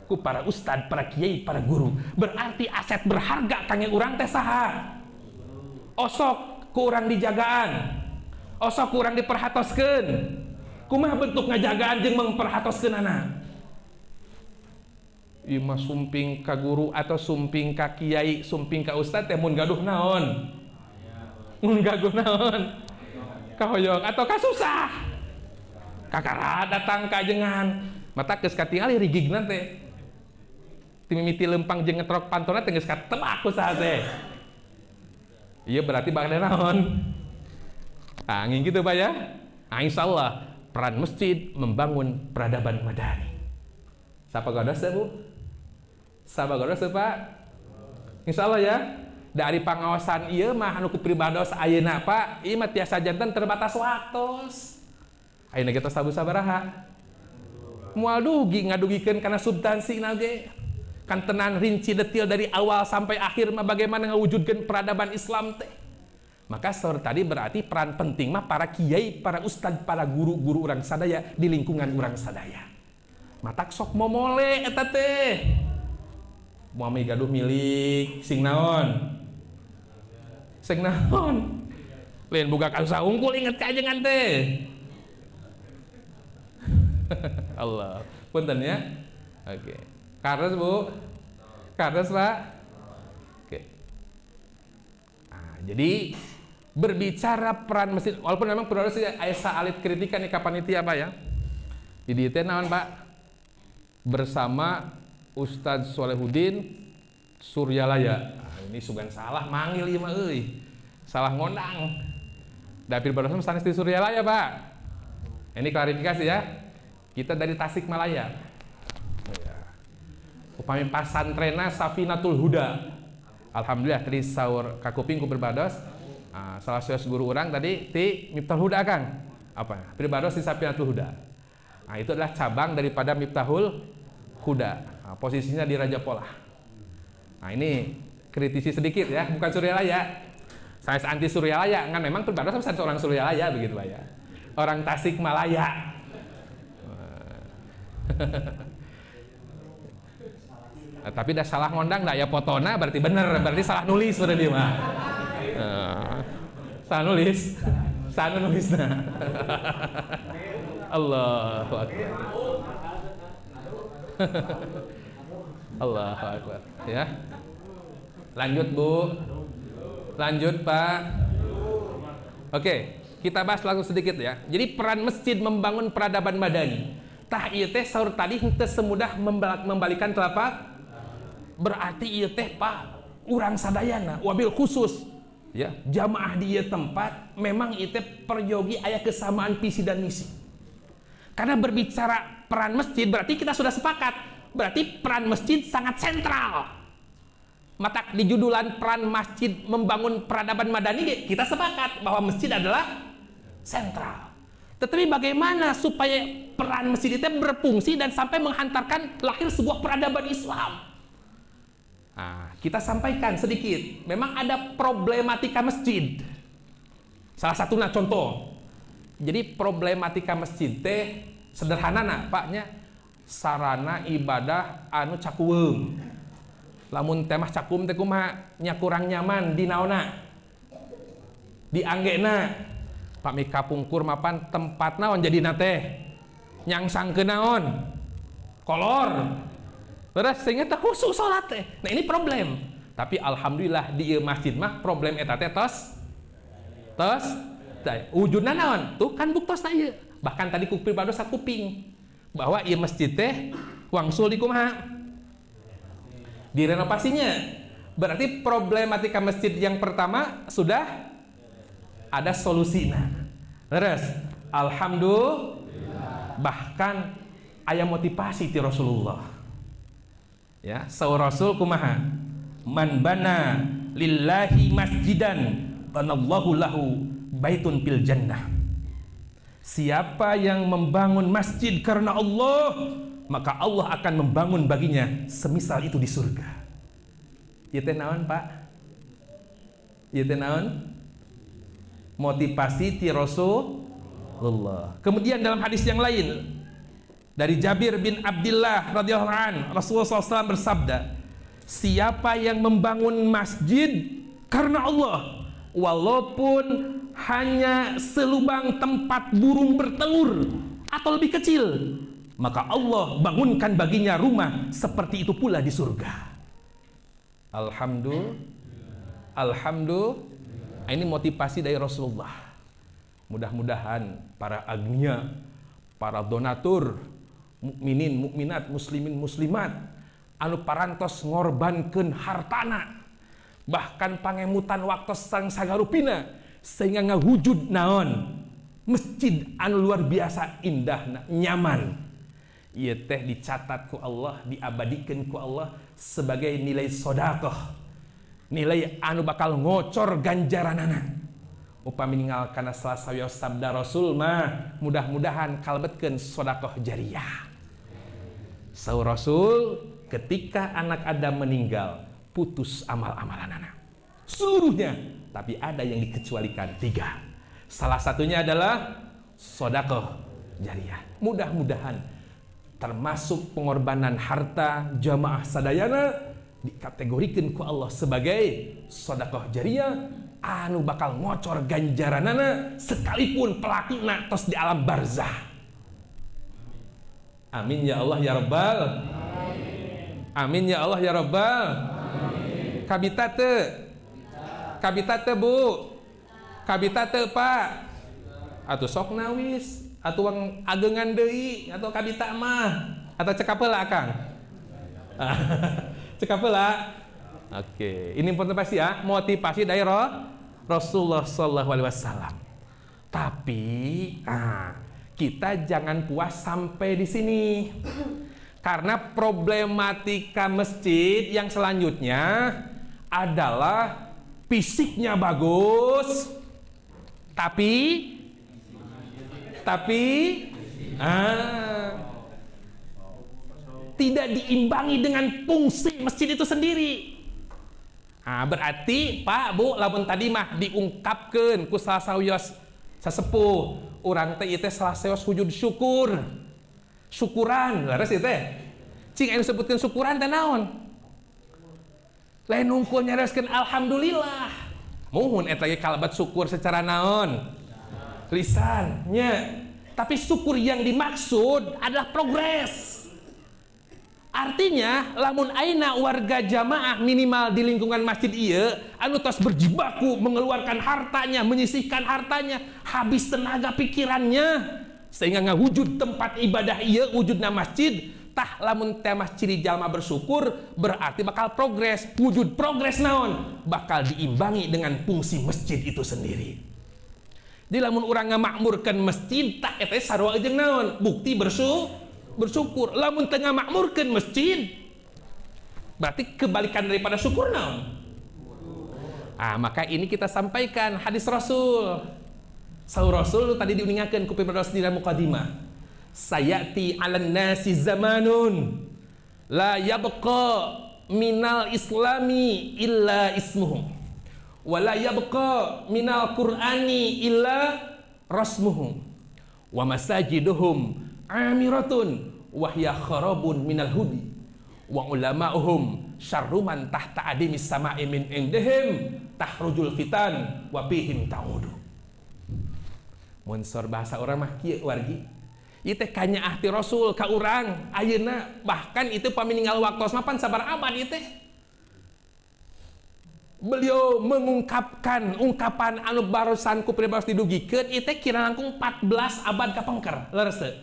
Ku para ustad, para kiai, para guru. Berarti aset berharga kangge urang teh saha? Osok ku urang dijagaan. Osok ku urang diperhatoskeun. Kumaha bentuk ngajagaan jeung memperhatoskeunana? Ieu mah sumping ka guru atau sumping ka kiai, sumping ka ustad teh mun gaduh naon? Mun gaduh naon? Kahoyong atau kasusah? Kakara datang ka ajengan, mata geus katingali rigigna teh. Timimiti lempang jeung ngetrok pantona teh geus katebak ku saha teh. Ieu berarti bakal naon? Angin gitu Pak ya. Insyaallah peran masjid membangun peradaban madani. Sapa godos ya Bu? Sapa godos ya Pak? Insyaallah ya. Dari pengawasan ieu mah anu kupribados ayeuna Pak, ieu mah tiasa janten terbatas waktos. Ayeuna kita sabu sabaraha? Moal dugi ngadugikeun kana substansina ge. Kan tenan rinci detil dari awal sampai akhir mah bagaimana ngawujudkeun peradaban Islam teh. Maka saur tadi berarti peran penting mah para kiai, para ustad, para guru-guru urang sadaya di lingkungan urang sadaya. Matak sok momole eta teh. Moal gaduh milik sing naon? Sing naon? Lain boga kausa unggul inget ka ajengan teh. Allah. Punten ya. Oke. Kares Bu? Kares Pak? Oke. Nah, jadi berbicara peran masjid, walaupun memang perlu Aisyah alit kritikan nih kapanitia Pak ya. Jadi itu naon Pak? Bersama Ustadz Solehudin Suryalaya. Nah, ini sugan salah manggil ieu mah euy. Salah ngondang. Dapil Barosom sanes di Suryalaya Pak. Ini klarifikasi ya. Kita dari Tasikmalaya. Upami pasantrenna Safinatul Huda. Alhamdulillah tadi sahur kakuping ku berbados. Salah satu guru orang tadi ti Miftahul Huda Kang. Apa? Berbados di Safinatul Huda. Nah, itu adalah cabang daripada Miftahul Huda. Nah, posisinya di Raja Polah. Nah, ini kritisi sedikit ya, bukan Suryalaya. Saya anti Suryalaya, kan memang berbados sama seorang Suryalaya begitu Pak ya. Orang Tasikmalaya. Nah, tapi dah salah ngondang dah ya fotona berarti bener, berarti salah nulis berarti dia mah. Salah nulis. Salah nulis nah. Allahu Akbar. Allahu Akbar ya. Lanjut Bu. Lanjut Pak. Oke, kita bahas langsung sedikit ya. Jadi peran masjid membangun peradaban madani. Tah ieu teh saur tadi henteu semudah membalikan telapak. Berarti ieu teh Pak, urang sadayana wabil khusus ya, jamaah di ieu tempat memang ieu teh peryogi aya kesamaan visi dan misi. Karena berbicara peran masjid berarti kita sudah sepakat, berarti peran masjid sangat sentral. Mata di judulan peran masjid membangun peradaban madani kita sepakat bahwa masjid adalah sentral. Tetapi bagaimana supaya peran masjid itu berfungsi dan sampai menghantarkan lahir sebuah peradaban Islam? Nah, kita sampaikan sedikit. Memang ada problematika masjid. Salah satunya contoh. Jadi problematika masjid teh sederhana nak Paknya, sarana ibadah anu cakuweum. Lamun temah cakum teh kumaha nya kurang nyaman di naona? Di anggena. Pak Mika pungkur mapan tempat naon jadi nate nyangsang ke naon kolor terus sehingga tak khusus sholat teh. Nah ini problem, tapi alhamdulillah di masjid mah problem eta teh tos wujudna naon tuh kan buktos saya bahkan tadi kuping baru sakuping bahwa ieu masjid teh wangsul di kumaha direnovasinya. Berarti problematika masjid yang pertama sudah ada solusinya. Terus alhamdulillah bahkan aya motivasi ti Rasulullah. Ya, saur Rasul kumaha? Man bana lillahi masjidan banallahu lahu baitun fil jannah. Siapa yang membangun masjid karena Allah, maka Allah akan membangun baginya semisal itu di surga. Ieu teh naon, Pak? Ieu teh naon? Motivasi ti Rasulullah. Kemudian dalam hadis yang lain dari Jabir bin Abdullah radhiyallahu anhu, Rasulullah SAW bersabda, siapa yang membangun masjid karena Allah, walaupun hanya selubang tempat burung bertelur atau lebih kecil, maka Allah bangunkan baginya rumah seperti itu pula di surga. Alhamdulillah. Ini motivasi dari Rasulullah. Mudah-mudahan para agnia, para donatur, mukminin, mukminat, muslimin, muslimat, anu parantos ngorbankeun hartana, bahkan pangemutan waktu sang sagarupina sehingga ngawujud naon masjid anu luar biasa indah, nyaman. Ieu teh dicatat ku Allah, diabadikeun ku Allah sebagai nilai sedekah, nilai anu bakal ngocor ganjaranana. Upami ninggal kana salah sawios sabda Rasul mah mudah-mudahan kalebetkeun sedekah jariyah. Saur Rasul, ketika anak Adam meninggal putus amal-amalanana seluruhnya, tapi ada yang dikecualikan 3. Salah satunya adalah sedekah jariyah. Mudah-mudahan termasuk pengorbanan harta jamaah sadayana dikategorikan ku Allah sebagai sedekah jariyah anu bakal ngocor ganjaranana sekalipun pelakuna tos di alam barzah. Amin ya Allah ya Rabbal. Amin ya Allah ya Rabbal. Kabita teu Bu, kabita teu Pak, atuh sok nawis, atuh wang agengan deui, atuh kabita mah, atau cekapeula Kang. Cekapeula. Oke, ini motivasi ya, motivasi dari Rasulullah sallallahu alaihi wasallam. Tapi kita jangan puas sampai di sini. Karena problematika masjid yang selanjutnya adalah fisiknya bagus, tapi tidak diimbangi dengan fungsi masjid itu sendiri. Berarti Pak Bu, lamun tadi mah diungkapkan ku salah sawios sasepuh, urang teh ieu teh salah sawios wujud syukur. Syukuran, laras ieu teh. Cing anu sebutkeun syukuran teh naon? Lain unggul nyareskeun alhamdulillah. Muhun eta ge kalabat syukur secara naon? Lisannya. Tapi syukur yang dimaksud adalah progres. Artinya lamun aina warga jamaah minimal di lingkungan masjid ieu anu tos berjibaku mengeluarkan hartanya, menyisihkan hartanya, habis tenaga pikirannya sehingga ngawujud tempat ibadah ieu wujudna masjid, tah lamun teh masjid jalma bersyukur berarti bakal progres. Wujud progres naon? Bakal diimbangi dengan fungsi masjid itu sendiri. Jadi lamun urang ngamakmurkeun masjid tah eta sarua jeung naon? Bukti bersyukur. Lamun tengah makmurkeun masjid berarti kebalikan daripada syukur naon? Maka ini kita sampaikan hadis Rasul. Saur Rasul tadi diuningakeun ku pibrodos di dalam mukadimah. Sayati 'alan nasi zamanun la yabqa minal islami illa ismuhu wa la yabqa minal qur'ani illa rasmuhu wa masajiduhum amiratun wahya kharabun minal hudi wa ulama'uhum syarruman tahta adimis sama'i min indihim tahrujul fitan wa fihim ta'udu. Monsor bahasa orang mah kieu wargi. Ieu teh kanyaah ti Rasul ka urang. Ayeuna bahkan itu pamininggal waktosna pan sabar abad ieu teh. Beliau mengungkapkan ungkapan anu barusan ku pribadi didugikeun ieu teh kira langkung 14 abad kapengker. Leres teu?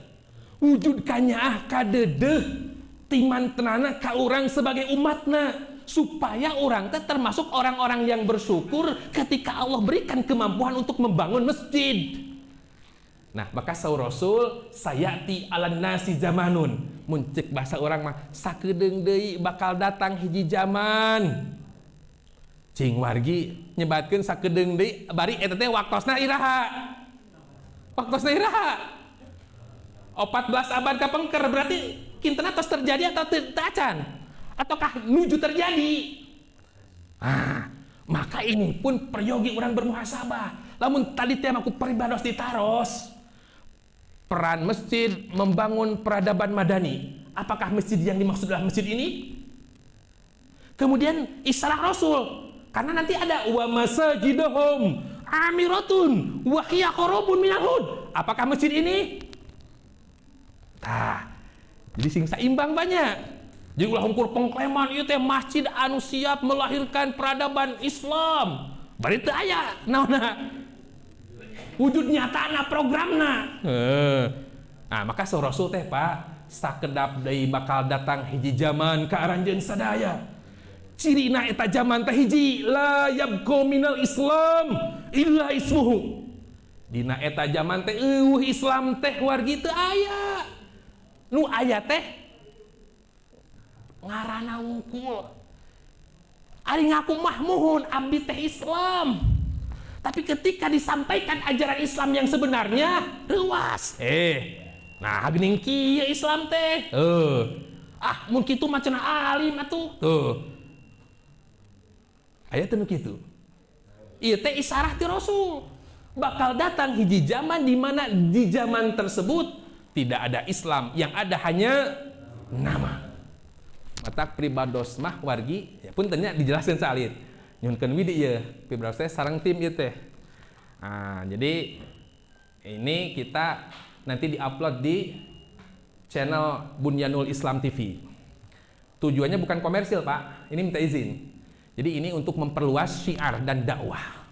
Wujud kanyaah ka deudeuh timantenana ka urang sebagai umatna supaya orang teh termasuk orang-orang yang bersyukur ketika Allah berikan kemampuan untuk membangun masjid. Nah, maka saur Rasul sayati alan nasi zamanun. Muncik bahasa orang mah sakedeung deui bakal datang hiji zaman. Cing wargi nyebatkeun sakedeung deui bari eta teh waktosna iraha? Waktosna iraha? 14 abad kapengker berarti kintena tos terjadi atau teu acan? Ataukah nuju terjadi? Maka ini pun peryogi orang bermuhasabah. Lamun tadi tema ku peribados ditaros peran masjid membangun peradaban madani. Apakah masjid yang dimaksud adalah masjid ini? Kemudian istilah Rasul, karena nanti ada wa masajidahum amiratun wa hiya qarabun minal hud. Apakah masjid ini? Jadi sing saimbang banyak. Jadi ulah hungkur pengklaman ieu teh masjid anu siap melahirkan peradaban Islam. Bari teu aya naonna wujud nyatana programna. Nah, maka saur Rasul teh Pak, sakedap deui bakal datang hiji zaman ka aranjeun sadaya. Cirina eta zaman teh hiji, la yabqa minal Islam illa ismuhu. Dina eta zaman teh Islam teh wargi teu aya. Nu aya teh ngarana wungkul. Ari ngaku mah muhun abdi teh Islam. Tapi ketika disampaikan ajaran Islam yang sebenarnya, ruas. Nah geuning kieu Islam teh. Mun kitu mah cenah alim atuh. Aya teh nu kitu. Ieu teh isarah ti Rasul. Bakal datang hiji zaman di mana di zaman tersebut tidak ada Islam, yang ada hanya nama. Mata pribados mah wargi, ya pun tanya dijelaskan salit. Nyunkeun widi ya, pribados teh sareng tim ieu teh. Jadi ini kita nanti diupload di channel Bunyanul Islam TV. Tujuannya bukan komersil Pak, ini minta izin. Jadi ini untuk memperluas syiar dan dakwah.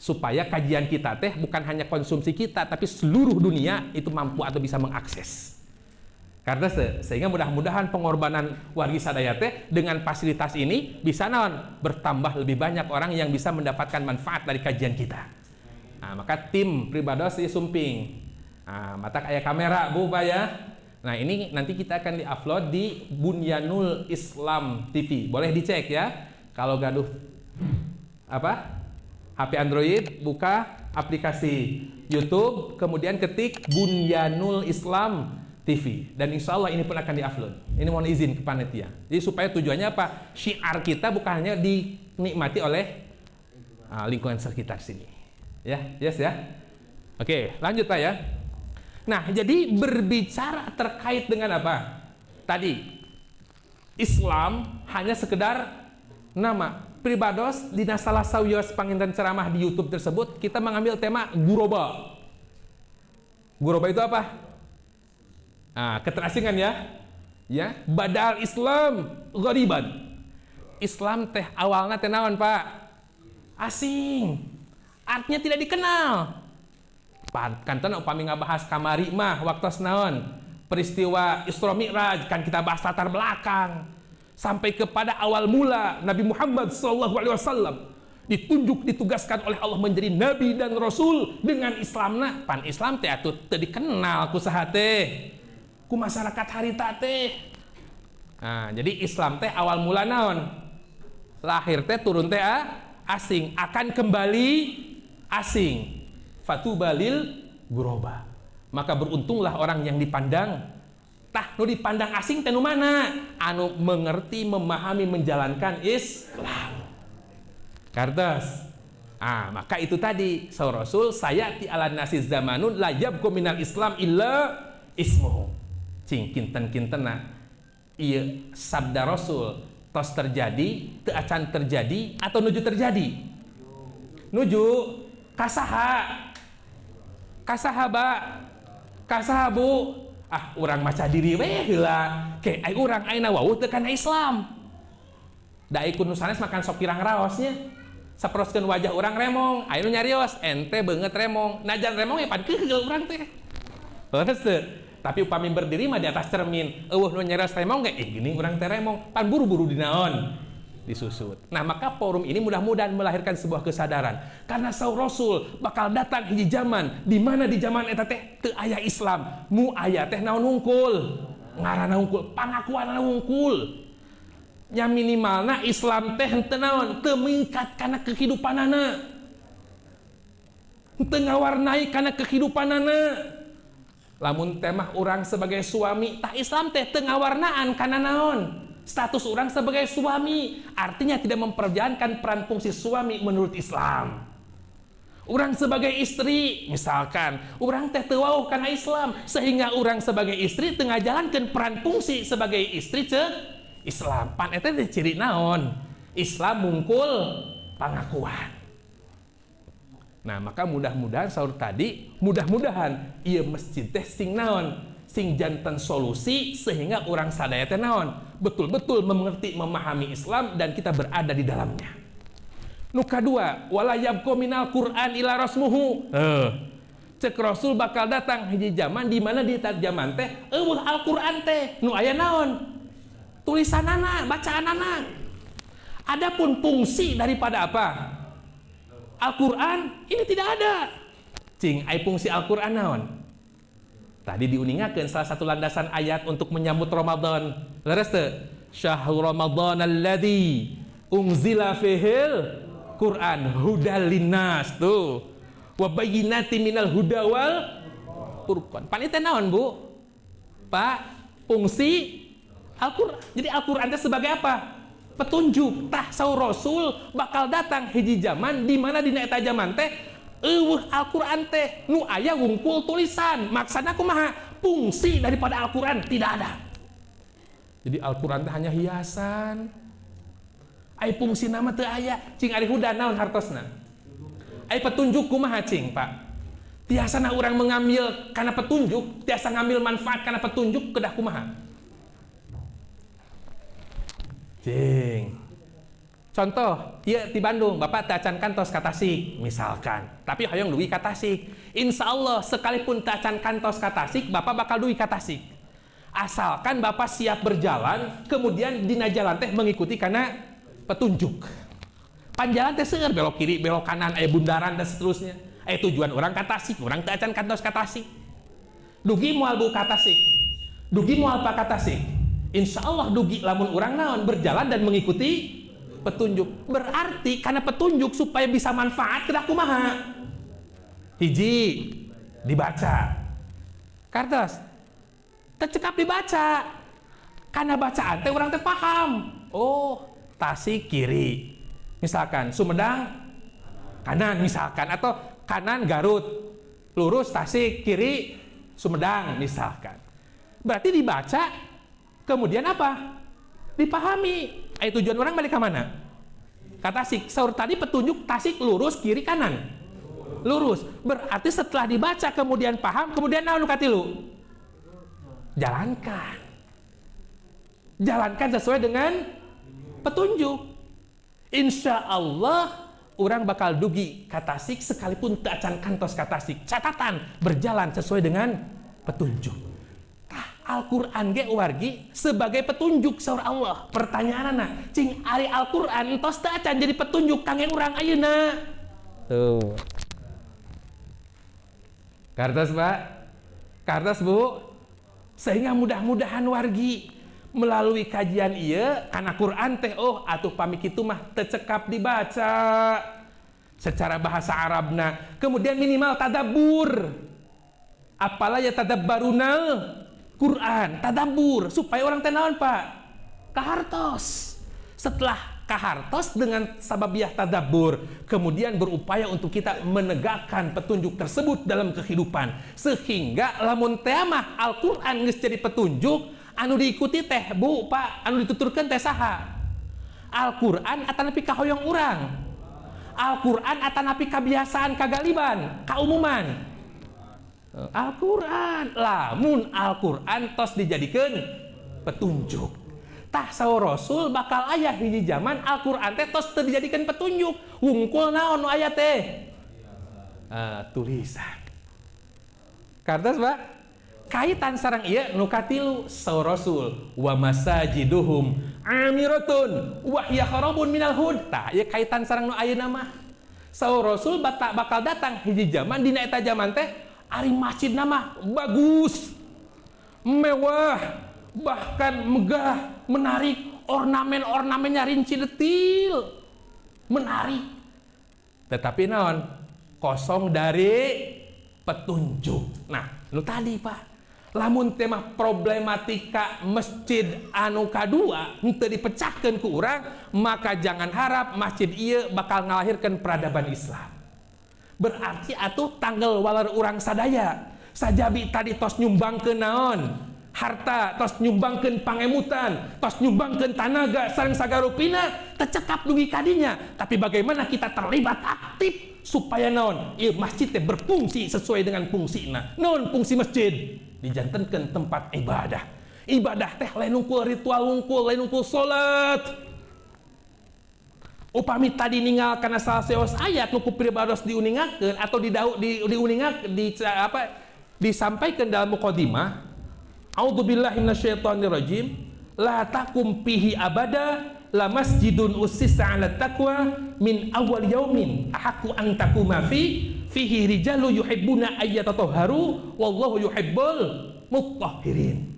Supaya kajian kita teh bukan hanya konsumsi kita, tapi seluruh dunia itu mampu atau bisa mengakses. Karena sehingga mudah-mudahan pengorbanan wargi sadaya teh dengan fasilitas ini bisa bertambah lebih banyak orang yang bisa mendapatkan manfaat dari kajian kita. Maka tim pribados di sumping. Mata kayak kamera Bu Pak ya. Nah ini nanti kita akan diupload di Bunyanul Islam TV. Boleh dicek ya. Kalau gaduh HP Android, buka aplikasi YouTube, kemudian ketik Bunyanul Islam TV, dan insya Allah ini pun akan diupload. Ini mohon izin ke panitia. Jadi supaya tujuannya apa? Syiar kita bukan hanya dinikmati oleh lingkungan sekitar sini. Ya, yes ya. Oke, lanjut Pak ya. Nah, jadi berbicara terkait dengan apa? Tadi Islam hanya sekedar nama. Pribados dina salah sawios panginten ceramah di YouTube tersebut kita mengambil tema guroba. Guroba itu apa? Keterasingan ya. Badal Islam ghariban. Islam teh awalna teh naon Pak? Asing. Artinya tidak dikenal. Kanten upami ngabahas kamari mah waktos naon? Peristiwa Isra Mi'raj kan kita bahas latar belakang. Sampai kepada awal mula Nabi Muhammad SAW ditugaskan oleh Allah menjadi Nabi dan Rasul dengan Islamna. Pan Islam teh atuh teu dikenal ku saha teh, ku masyarakat harita teh. Jadi Islam teh awal mula naon? Lahir teh turun teh asing, akan kembali asing. Fatubalil guroba. Maka beruntunglah orang yang dipandang nu dipandang asing teh nu mana? Anu mengerti, memahami, menjalankan Islam. Kartos. Maka itu tadi saur Rasul sayati ala nasiz zamanun la yabqa minal Islam illa ismuhu. Cing kinten-kintena ieu sabda Rasul tos terjadi, teu acan terjadi atau nuju terjadi? Nuju kasaha? kasahabu urang maca diri we heula ke ai urang ayeuna wawuh teu kana Islam da ai kudu sanes makan sok pirang raosnya saproskeun wajah urang remong aya nu nyarios ente beungeut remong najan remong ya pan keugel urang teh leres teu tapi upami berdiri mah di atas cermin eueuh nu nyarios remong ge gini urang teh remong pan buru-buru dinaon disusut. Nah, maka forum ini mudah-mudahan melahirkan sebuah kesadaran karena saur Rasul bakal datang hiji zaman di mana di zaman eta teh teu aya Islam, mu aya teh naon hungkul, ngaranna hungkul, pangakuanna hungkul. Nya minimalna Islam teh henteu naon, teu mingkat kana kehidupanana. Henteu ngawarnai kana kehidupanana. Lamun teh mah urang sebagai suami tah Islam teh teu ngawarnaan kana naon. Status orang sebagai suami artinya tidak memperjalankan peran fungsi suami menurut Islam. Orang sebagai istri misalkan orang teh teu wauh kana Islam sehingga orang sebagai istri tengah jalankan peran fungsi sebagai istri cek Islam. Pan eta teh ciri naon? Islam mungkul pangakuan. Nah, maka mudah-mudahan saur tadi mudah-mudahan ieu masjid teh sing naon? Sing janten solusi sehingga orang sadaya teh naon betul-betul mengerti memahami Islam dan kita berada di dalamnya. Nu kadua wala yabqa minal Qur'an ila rasmuhu. Cek Rasul bakal datang hiji zaman di mana di zaman teh eueuh Al-Qur'an teh nu aya naon tulisanana bacaanana. Adapun fungsi daripada apa? Al-Qur'an ini tidak ada. Cing ai fungsi Al-Qur'an naon? Tadi diuningakeun salah satu landasan ayat untuk menyambut Ramadan. Leres teu? Syahrul Ramadan alladzi unzila fihil Qur'an hudal linnas tuh. Wa bayyinatin minal huda wal furqan. Pan itu naon, Bu? Pak, fungsi Al-Qur'an. Jadi Al-Qur'an itu sebagai apa? Petunjuk. Tah saur Rasul bakal datang hiji zaman di mana dina eta zaman teh eueuh Al-Qur'an teh nu aya wungkul tulisan. Maksudna kumaha? Fungsi daripada Al-Qur'an tidak ada. Jadi Al-Qur'an teh hanya hiasan. Ai fungsi nama teu aya. Cing ari huda naon hartosna? Ai petunjuk kumaha cing, Pak? Tiasana urang mengambil karena petunjuk, tiasa ngambil manfaat karena petunjuk kedah kumaha? Cing. Contoh, iya di Bandung, Bapak tacan kantos ka Tasik, misalkan. Tapi hoyong duwi ka Tasik. Insya Allah, sekalipun tacan kantos ka Tasik, Bapak bakal duwi ka Tasik. Asalkan Bapak siap berjalan, kemudian dina jalan teh mengikuti karena petunjuk. Panjalan teh seueur belok kiri, belok kanan, bundaran dan seterusnya. Tujuan orang ka Tasik, orang tacan kantos ka Tasik. Dugi moal bu ka Tasik. Dugi moal pa ka Tasik. Insya Allah dugi lamun orang naon berjalan dan mengikuti petunjuk. Berarti karena petunjuk supaya bisa manfaat kedah kumaha? Hiji dibaca. Kartos tecekap dibaca. Karena bacaan teh urang teh paham. Oh, Tasik kiri. Misalkan Sumedang kanan misalkan atau kanan Garut. Lurus Tasik, kiri Sumedang misalkan. Berarti dibaca kemudian apa? Dipahami. Tujuan orang balik ke mana? Ke Tasik. Saur tadi petunjuk Tasik lurus kiri kanan. Lurus. Berarti setelah dibaca kemudian paham, kemudian naon nu katilu? Jalankan. Jalankan sesuai dengan petunjuk. Insya Allah orang bakal dugi ka Tasik sekalipun teu acan kantos ka Tasik. Catatan berjalan sesuai dengan petunjuk. Al-Qur'an ge wargi sebagai petunjuk saur Allah. Pertanyaanna, cing ari Al-Qur'an entos teu acan jadi petunjuk kangge urang ayeuna. Tuh. Kartos, Pak? Kartos, Bu? Sehingga mudah-mudahan wargi melalui kajian ieu kana Qur'an teh atuh pami kitu mah teu cekap dibaca secara bahasa Arabna. Kemudian minimal tadabbur. Apalah ya tadabbarunal Quran, tadabbur supaya orang tenawan Pak kahartos. Setelah kahartos dengan sababiah tadabbur, kemudian berupaya untuk kita menegakkan petunjuk tersebut dalam kehidupan sehingga lamun teh mah Al-Qur'an geus jadi petunjuk anu diikuti teh Bu Pak, anu dituturkeun teh saha? Al-Qur'an atanapi kahoyong urang. Al-Qur'an atanapi kabiasaan kagaliban, kaumuman. Al-Quran, lamun Al-Quran tos dijadikan petunjuk. Tah saur Rasul bakal ayah hiji zaman Al-Quran teh tos teu dijadikan petunjuk. Wungkul naon nu aya teh? Tulisan. Kartos Pak, kaitan sareng ieu nu katilu saur Rasul wa masajiduhum amiratun wa hiya kharabun minal hud. Tah ieu kaitan sareng nu ayeuna mah. Saur Rasul bakal datang hiji zaman dina eta zaman teh ari masjid nama bagus, mewah, bahkan megah, menarik, ornamen-ornamennya rinci detil, menarik. Tetapi naon? Kosong dari petunjuk. Nah, nu tadi Pak, lamun tema problematika masjid anu kadua henteu dipecahkeun ku urang, maka jangan harap masjid ieu bakal ngalahirkeun peradaban Islam. Berarti atuh tanggal walar urang sadaya sajabi tadi tos nyumbangkeun naon? Harta, tos nyumbangkeun pangemutan, tos nyumbangkeun tanaga sareng sagarupina tecekap dugi kadinya. Tapi bagaimana kita terlibat aktif supaya naon? Ieu masjid teh berfungsi sesuai dengan fungsina. Naon fungsi masjid? Dijantenkeun tempat ibadah. Ibadah teh lain unggul ritual unggul, lain unggul salat. Upami tadi ninggal karena salah seos ayat nuku pribados diuningakeun atau disampaikan dalam muqaddimah, a'udzubillahi minasyaitonirrajim, la takum fihi abada la masjidun ussisa 'ala taqwa min awwal yaumin ahaqqu an taquma fihi rijalu yuhibbuna ayyatatahharu wallahu yuhibbul mutahhirin.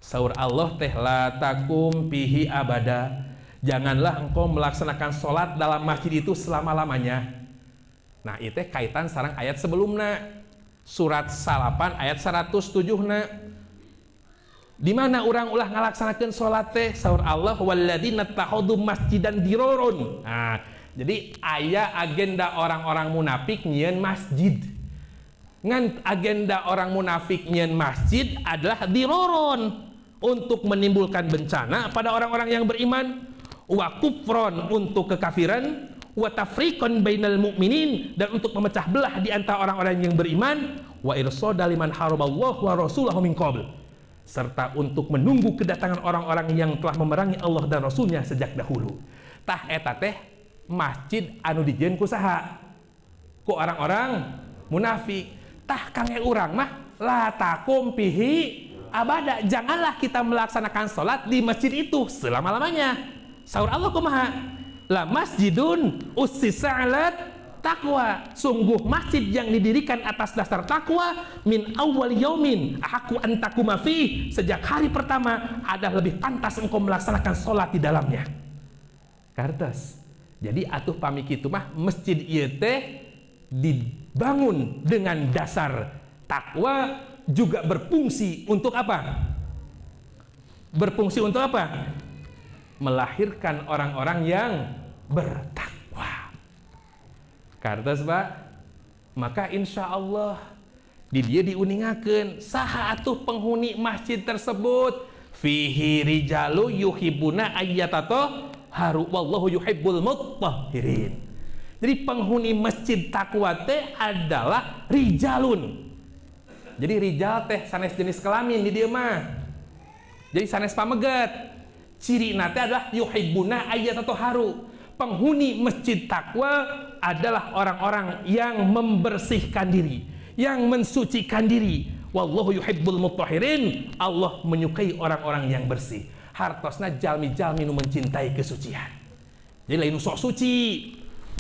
Saur Allah teh la takum fihi abada, janganlah engkau melaksanakan sholat dalam masjid itu selama-lamanya. Nah, itu kaitan sareng ayat sebelumnya. Surat Salapan ayat 107-na. Di mana orang ulah ngalaksanakeun sholat teh? Saur Allah, walladzina takhadhu masjidan dirorun. Nah, jadi aya agenda orang-orang munafik nyieun masjid. Ngan agenda orang munafik nyieun masjid adalah diroron, untuk menimbulkan bencana pada orang-orang yang beriman, wa kufron untuk kekafiran, wa tafriqan bainal mu'minin dan untuk memecah belah di antara orang-orang yang beriman, wa irsada liman haraballahu wa rasulahu min qabl, serta untuk menunggu kedatangan orang-orang yang telah memerangi Allah dan Rasulnya sejak dahulu. Tah eta teh masjid anu dijieun ku saha? Ku orang-orang munafik. Tah kange urang mah la takum fihi abada, janganlah kita melaksanakan sholat di masjid itu selama-lamanya. Saur Allah kumaha? La masjidun ussisa 'ala taqwa, sungguh masjid yang didirikan atas dasar takwa, min awwal yaumin ahaqqu an taquma fi, sejak hari pertama ada lebih pantas engkau melaksanakan sholat di dalamnya. Kartos. Jadi atuh pami kitu mah masjid ieu teh dibangun dengan dasar takwa, juga berfungsi untuk apa? Berfungsi untuk apa? Melahirkan orang-orang yang bertakwa. Kartos Pak, maka insya Allah di dia diuningakeun saha atuh penghuni masjid tersebut, fihi rijalu yuhibbuna ayyatataharu wallahu yuhibbul mutahhirin. Jadi penghuni masjid takwa teh adalah rijalun. Jadi rijal teh sanes jenis kelamin di dia mah. Jadi sanes pamegat. Ciri nate adalah yuhibbuna ayyatataharu. Penghuni masjid takwa adalah orang-orang yang membersihkan diri, yang mensucikan diri. Wallahu yuhibbul mutahhirin. Allah menyukai orang-orang yang bersih. Hartosna jalmi-jalmi nu mencintai kesucian. Jadi lain sok suci.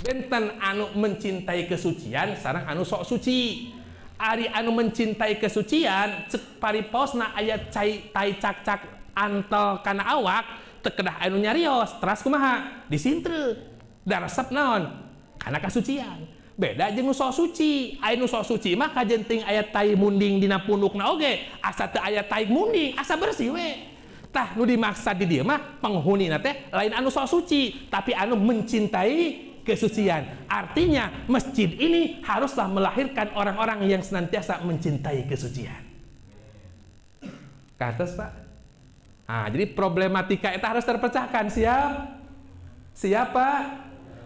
Benten anu mencintai kesucian sareng anu sok suci. Ari anu mencintai kesucian cek pariposna aya tai cak-cak antel kana awak teu kedah anu nyarios, teras kumaha? Disintre. Da resep naon? Kana kasucian. Beda jeung nu sok suci. Aya nu sok suci mah kajenting aya tai munding dina pundukna oge, asa teu aya tai munding, asa bersih we. Tah nu dimaksud di dieu mah penghunina teh lain anu sok suci, tapi anu mencintai kesucian. Artinya masjid ini haruslah melahirkan orang-orang yang senantiasa mencintai kesucian. Katos Pak. Nah, jadi problematika itu harus terpecahkan. Siap? Siap Pak?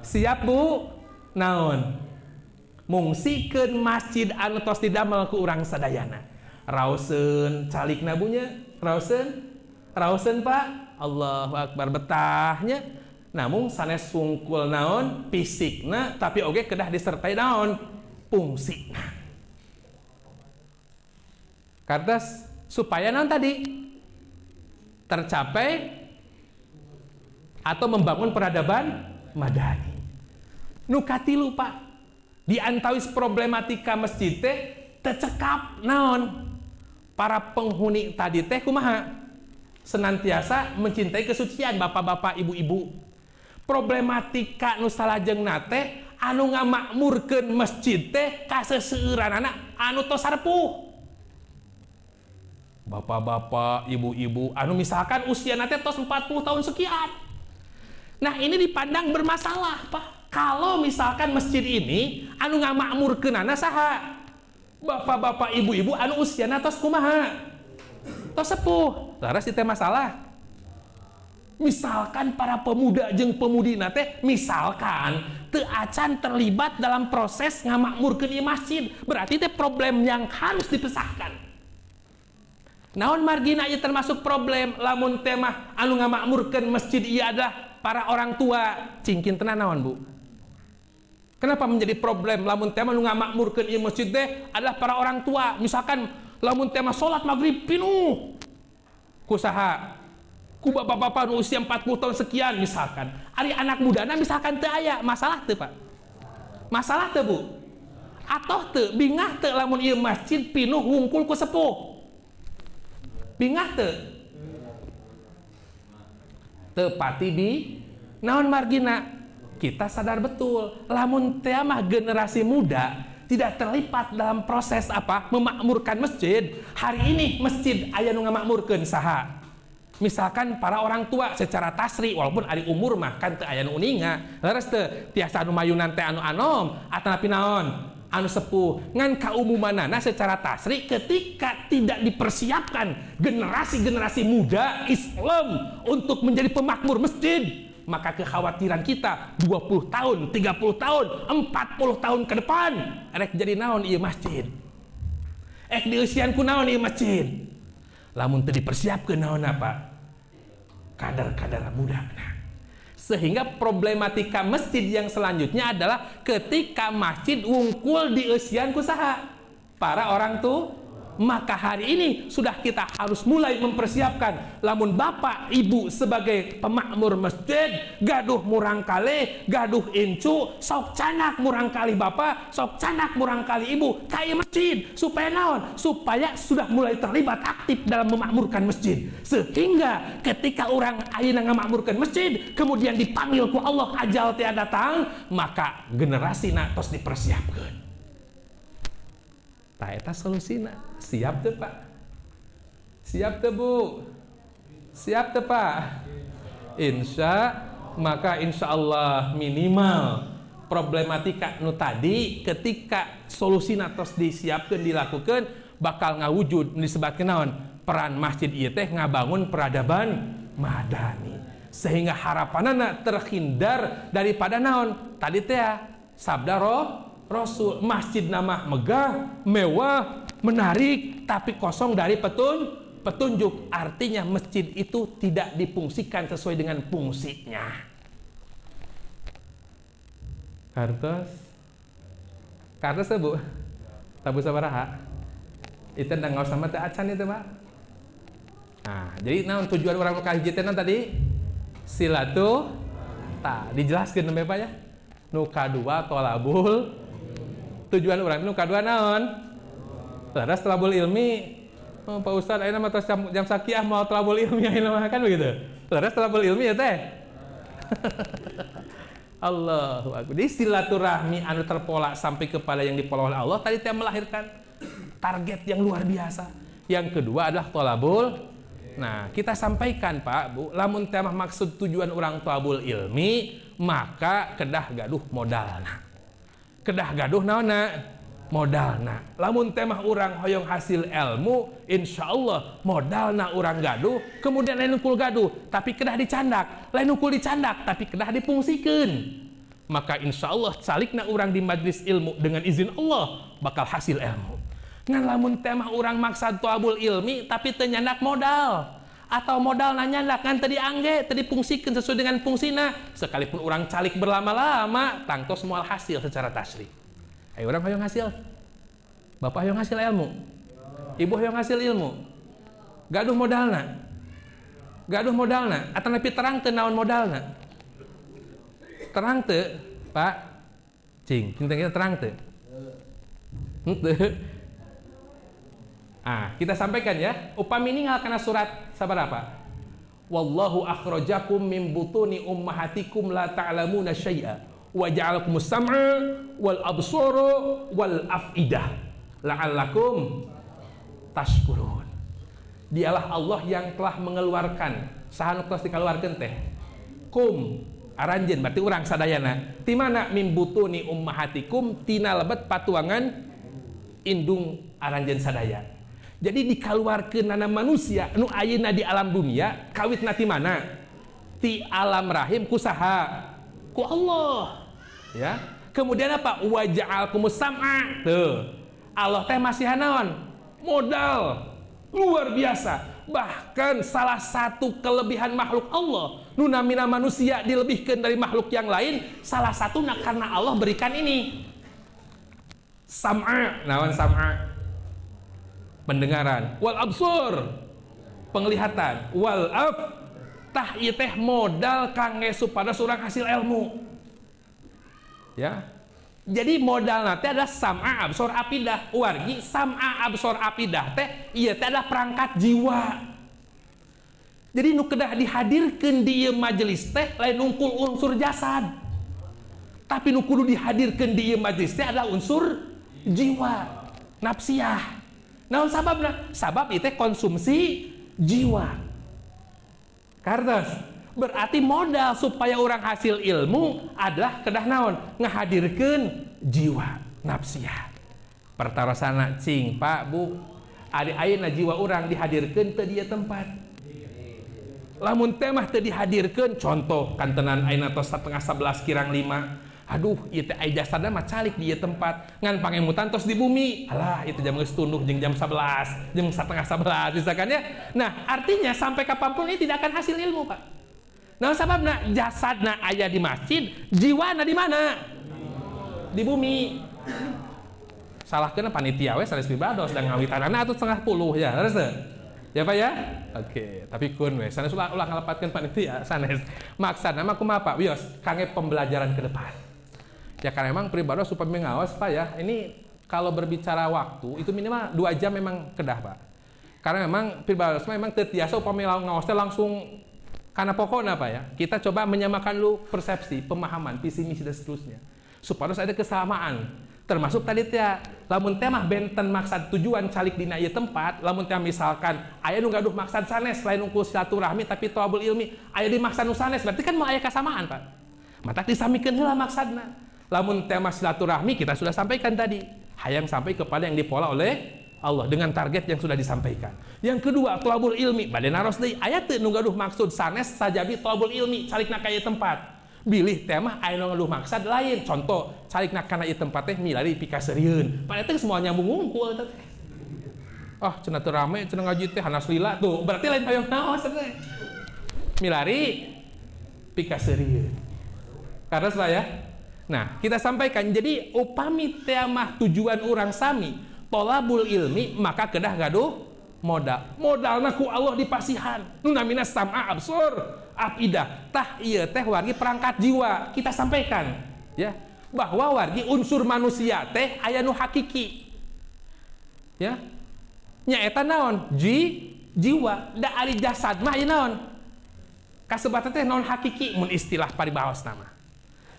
Siap Bu? Naon? mungsikeun masjid anu tos didamel ku urang sadayana. Raoseun calikna bunya, raoseun Pak. Allahu Akbar, betahnya. Namun sanes wungkul naon fisikna tapi oge kedah disertai naon fungsina. Kartos supaya naon tadi tercapai atau membangun peradaban madani. Nu katilu Pak, di antawis problematika masjid teh tercekap naon para penghuni tadi teh kumaha senantiasa mencintai kesucian bapak-bapak ibu-ibu. Problematika nu salajengna teh anu ngamakmurkeun masjid teh kaseseueuranana anu tos sarepuh. Bapak-bapak, ibu-ibu anu misalkan usiana teh tos 40 tahun sekian. Nah, ini dipandang bermasalah, Pak. Kalau misalkan masjid ini anu ngamakmurkeunana saha? Bapak-bapak, ibu-ibu anu usiana tos kumaha? Tos sepuh. Laras itu masalah. Misalkan para pemuda jeung pemudina teh misalkan teu acan terlibat dalam proses ngamakmurkeun ieu masjid, berarti teh problem yang harus dipesahkan. Naon margina ieu termasuk problem lamun teh mah anu ngamakmurkeun masjid ieu adalah para orang tua. Cingkin tenan naon, Bu? Kenapa menjadi problem lamun teh mah anu ngamakmurkeun ieu masjid teh adalah para orang tua? Misalkan lamun teh mah salat maghrib pinuh ku saha? Ku bapak-bapak usia 40 tahun sekian misalkan. Ari anak mudana misalkan teu aya, masalah teu Pak? Masalah teu Bu? Atoh teu bingah teu lamun ieu masjid pinuh wungkul ku sepuh? Bingah teu? Teu pati bi naon margina? Kita sadar betul lamun teh mah generasi muda tidak terlibat dalam proses apa? Memakmurkan masjid. Hari ini masjid aya nu ngamakmurkeun saha? Misalkan para orang tua secara tasri walaupun ari umur mah kan teu aya nu uninga, leres teu tiasa anu mayunan teh anu anom atanapi naon anu sepuh ngan kaumumanana secara tasri ketika tidak dipersiapkan generasi-generasi muda Islam untuk menjadi pemakmur masjid, maka kekhawatiran kita 20 tahun, 30 tahun, 40 tahun ke depan rek jadi naon ieu masjid, ek dieusian ku naon ieu masjid, lamun teu dipersiapkeun naon apa kadar-kadar muda. Nah, sehingga problematika masjid yang selanjutnya adalah ketika masjid wungkul dieusian ku saha? Para orang tua. Maka hari ini sudah kita harus mulai mempersiapkan lamun bapak ibu sebagai pemakmur masjid gaduh murang kali gaduh incu sok canak murang kali bapak sok canak murang kali ibu ka ieu masjid supaya naon? Supaya sudah mulai terlibat aktif dalam memakmurkan masjid, sehingga ketika orang ayeuna ngamakmurkeun masjid kemudian dipanggil ku Allah ajal teh datang, maka generasi na tos dipersiapkeun. Tah eta solusina. Siap teu Pak? Siap teu Bu? Siap teu Pak? Maka insya Allah minimal problematika nu tadi ketika solusina tos disiapkeun dilakukeun bakal ngawujud disebutkeun naon? Peran masjid ieu teh ngabangun peradaban madani. Sehingga harapanana terhindar daripada naon? Tadi teh sabda Rasul, masjid nama megah, mewah, menarik, tapi kosong dari petunjuk. Artinya masjid itu tidak difungsikan sesuai dengan fungsinya. Kartos Bu, tabu sabaraha? Itu nggak usah mati acan itu Pak. Nah, jadi naon tujuan orang kahijitenan tadi? Silatu, dijelaskan namanya Pak ya. Nu kadua tolabul. Tujuan orang nu kadua naon? Laras tolabul ilmi. Oh, Pak Ustadz ayeuna mah tos jam sakiah mau tolabul ilmi ayeuna mah kan begitu. Laras tolabul ilmi ya teh. Allahu akbar. Di silaturahmi anu terpola sampai kepada yang dipola oleh Allah tadi teh melahirkan target yang luar biasa. Yang kedua adalah tolabul. Nah, kita sampaikan Pak, Bu, lamun teh maksud tujuan orang tolabul ilmi, maka kedah gaduh modalna. Kedah gaduh naonna modalna. Lamun temah urang hoyong hasil ilmu, insyaallah modalna urang gaduh, kemudian lain ukul gaduh tapi kedah dicandak, lain ukul dicandak tapi kedah dipungsikeun. maka insya Allah calikna orang di majlis ilmu dengan izin Allah bakal hasil ilmu. Ngan lamun temah orang maksad thalabul ilmi tapi teu nyandak modal atau modal nyandak ngan teu diangge teu dipungsikeun sesuai dengan fungsina, sekalipun orang calik berlama-lama tangtos moal hasil secara tasrih. Ayo orang hoyong hasil. Bapak hoyong hasil ilmu. Ibu hoyong hasil ilmu. Gaduh modalna. Gaduh modalna atau nepi terang teu naon modalna. Terang teu, Pak? Cing, kita terang teu? Henteu. Kita sampaikan ya. Upami ninggal kana surat sabaraha? Wallahu akhrajakum min butuni ummahatikum la ta'lamuna syai'a wa ja'alakumus sam'a wal absara wal afidah la'allakum tashkurun. Dialah Allah yang telah mengeluarkan saha nu tos dikeluarkeun teh? Aranjeun berarti urang sadayana. Ti mana mim butuni ummahatikum tina lebet patuangan indung aranjeun sadaya. Jadi dikaluarkeun nana manusia nu ayeuna di alam dunia kawitna ti mana? Ti alam rahim ku saha? Ku Allah. Ya. Kemudian apa? Wa ja'alkumus sam'a. Tuh. Allah teh masih naon? Modal luar biasa. Bahkan salah satu kelebihan makhluk Allah nu namina manusia dilebihkan dari makhluk yang lain, salah satu karena Allah berikan ini sam'a. Naon sam'a? Pendengaran. Wal absur, penglihatan. Wal tah ieu teh modal kangge supados urang hasil ilmu. Ya. Jadi modal nanti adalah sam'a absor apidah. Wargi sam'a absor apidah teh ieu teh adalah perangkat jiwa. Jadi nu kedah dihadirkeun di ieu majelis teh lain ungkul unsur jasad. Tapi nu kudu dihadirkeun di ieu majelis teh adalah unsur jiwa, nafsiyah. Naon sababna? Sabab ieu teh konsumsi jiwa. Kartos berarti modal supaya orang hasil ilmu adalah kedah naon? Ngahadirkeun jiwa nafsiyah. Pertarosana cing, Pak, Bu, adi ayeuna jiwa orang dihadirkeun teu di tempat. Lamun teh mah teu dihadirkeun, contoh kantenan ayeuna tos 10:30 kirang 5. Aduh, ieu teh aya jasadna mah calik di tempat. Ngan pangemutan tos di bumi. Alah, itu jam geus tunduh jeung jam 11, jam 10:30 misalkan ya. Nah, artinya sampai kapanpun ini tidak akan hasil ilmu, Pak. Nah, sababna jasadna aya di masjid, jiwana di mana? Di bumi. Salahkeun panitia we sanes pibados dan ngawitanana atuh 9:30 ya, harus teu? Ya Pak ya? Oke, tapi kun we sanes ulah ngalepatkeun panitia sanes. Maksudna mah kumaha Pak? Wios kangge pembelajaran ke depan. Ya karena memang peribados supaya mengawas Pak ya. Ini kalau berbicara waktu itu minimal 2 jam memang kedah Pak. Karena memang peribados memang teu tiasa upami ngawas teh langsung karena pokoknya Pak ya, kita coba menyamakan dulu persepsi, pemahaman, visi misi dan seterusnya. Supaya ada kesamaan. Termasuk tadi teh, lamun teh mah benten maksad tujuan calik dina ieu tempat, lamun teh misalkan aya nu gaduh maksad sanes lain ungkul silaturahmi tapi thalabul ilmi, aya di maksad nu sanes, berarti kan mau aya kesamaan Pak. Matak disamikeun heula maksadna. Lamun teh mah silaturahmi kita sudah sampaikan tadi, hayang sampai kepada yang dipola oleh Allah dengan target yang sudah disampaikan. Yang kedua, thalabul ilmi. Bade naros deui aya teu nu gaduh maksud sanes sajabi thalabul ilmi calikna ka ieu tempat. Bilih teh mah aya nu gaduh maksud lain. Contoh, calikna kana ieu tempat teh milari pikaseurieun. Padahal teh semua nyambung ngungkul teh. Ah, cenah teu rame, cenah ngaji teh hanas lila tuh. Berarti lain hayang naos teh. Milari pikaseurieun. Karos Pak ya. Nah, kita sampaikan jadi upami teh mah tujuan urang sami thalabul ilmi, maka kedah gaduh modal. Modalna ku Allah dipasihan. Nu namina sam'a absor afidah. Tah ieu teh wargi perangkat jiwa. Kita sampaikan ya bahwa wargi unsur manusia teh aya nu hakiki. Ya. Nyaeta naon? Jiwa. Da ari jasad mah aya naon? Kasebatna teh naon hakiki mun istilah paribaos nama.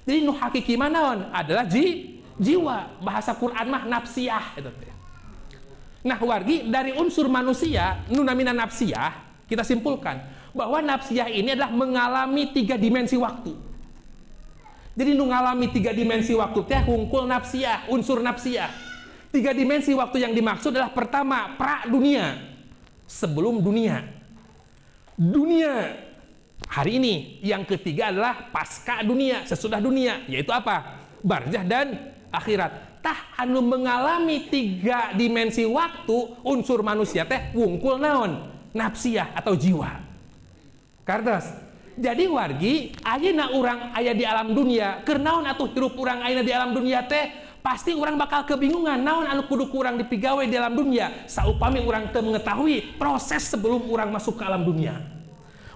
Jadi nu hakiki mah naon? Adalah jiwa. Bahasa Quran mah nafsiyah itu teh. Nah wargi dari unsur manusia nu namina nafsiyah kita simpulkan bahwa nafsiyah ini adalah mengalami 3 dimensi waktu. Jadi nu ngalami 3 dimensi waktu teh hungkul nafsiyah, unsur nafsiyah. 3 dimensi waktu yang dimaksud adalah pertama pra dunia, sebelum dunia. Dunia hari ini. Yang ketiga adalah pasca dunia, sesudah dunia, yaitu apa? Barzah dan akhirat. Tah anu mengalami 3 dimensi waktu, unsur manusia teh wungkul naon? Nafsiyah atau jiwa. Kardas. Jadi wargi, ayeuna urang aya di alam dunia, keur naon atuh hirup urang ayeuna di alam dunia teh? Pasti orang bakal kebingungan naon anu kudu kurang dipigawe di alam dunia saupami orang teu mengetahui proses sebelum orang masuk ke alam dunia.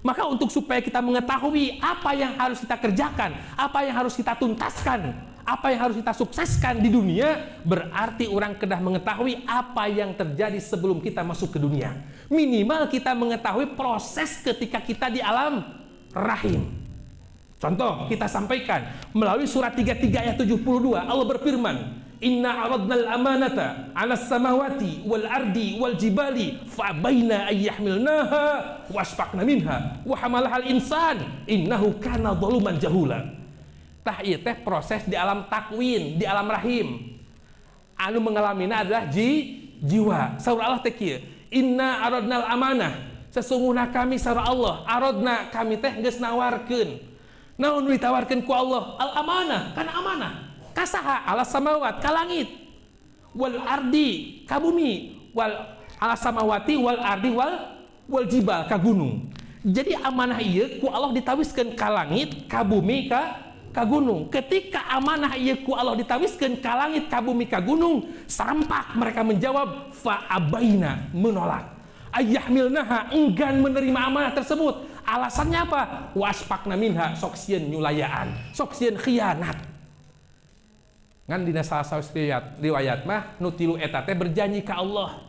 Maka untuk supaya kita mengetahui apa yang harus kita kerjakan, apa yang harus kita tuntaskan, apa yang harus kita sukseskan di dunia, berarti orang kedah mengetahui apa yang terjadi sebelum kita masuk ke dunia. Minimal kita mengetahui proses ketika kita di alam rahim. Contoh kita sampaikan melalui surat 33 ayat 72, Allah berfirman, "Inna aradnal amanata 'alas samawati wal ardi wal jibali fa'abaina ay yahmilnaha wasfaqna minha wa hamalahal insan innahu kana zaluman jahula." Tah ieu teh proses di alam takwin, di alam rahim. Anu mengalamina adalah jiwa. Saur Allah teh kieu, "Inna aradnal amanah." Sesungguhnya kami saur Allah, aradna kami teh geus nawarkeun. Naon ditawarkan ku Allah? Al-amanah, kana amanah. Kasaha? Alas samawat, ka langit. Wal ardi, ka bumi. Wal alas samawati, wal ardi, wal jibal, ka gunung. Jadi amanah ieu ku Allah ditawiskeun ka langit, ka bumi, ka gunung. Ketika amanah ieu ku Allah ditawiskeun ka langit, ka bumi, ka gunung, sampak mereka menjawab fa abaina, menolak. Ayyahmilnaha, enggan menerima amanah tersebut. Alasannya apa? Wasfaqna minha, sok sieun nyulayaan, sok sieun khianat. Ngan dina salah satu riwayat mah nu tilu eta teh berjanji ka Allah,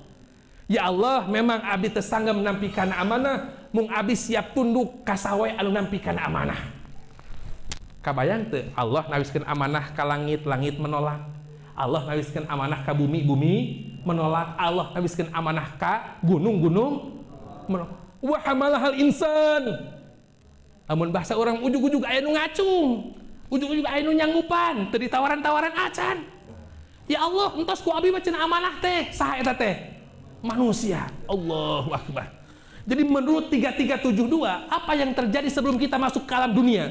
ya Allah, memang abdi teu sangga menampikeun amanah, mung abdi siap tunduk ka sawe anu nampikeun amanah. Kabayang teu? Allah nawiskeun amanah ka langit, langit menolak. Allah nawiskeun amanah ka bumi, bumi menolak. Allah nawiskeun amanah ka gunung, gunung menolak. Wa hamalahal insan. Amun bahasa orang ujug-ujug aya nu ngacung, ujug-ujug aya nu nyanggupan, teu ditawaran-tawaran acan. Ya Allah, entos ku abdi mah cenah amanah teh, saha eta teh? Manusia. Allahu akbar. Jadi menurut 3372, apa yang terjadi sebelum kita masuk ke alam dunia?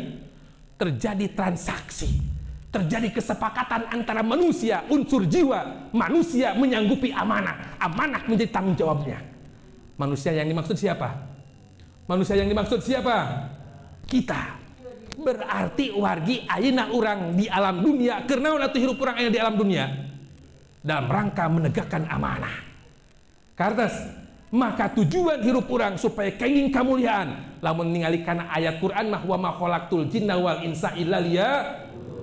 Terjadi transaksi, terjadi kesepakatan antara manusia, unsur jiwa, manusia menyanggupi amanah, amanah menjadi tanggung jawabnya. Manusia yang dimaksud siapa? Manusia yang dimaksud siapa? Kita. Berarti wargi ayeuna urang di alam dunia, keur naon atuh hirup urang aya di alam dunia? Dalam rangka menegakkan amanah. Kartos, maka tujuan hirup urang supaya kenging kamuliaan. Lamun ningali kana ayat Quran mah wa ma khalaqtul jinna wal insa illa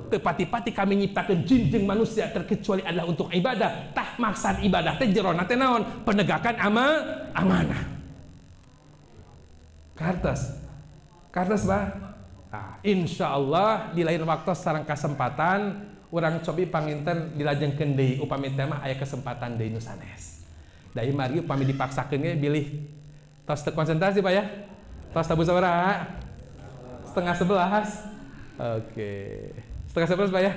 tepati-pati kami nyiptakeun jin jeung manusia terkecuali adalah untuk ibadah. Tah maksud ibadah teh jerona teh naon? Penegakan amanah. Kartos bah. Nah, insyaallah di lain waktu sareng kesempatan urang cobi panginten dilajengkeun deui upami teh mah aya kesempatan deui nu sanes. Dai margi upami dipaksakeun ge bilih tos teu konsentrasi Pak ya. Tos tabu sabaraha? 10:30. Oke. 10:30 Pak ya.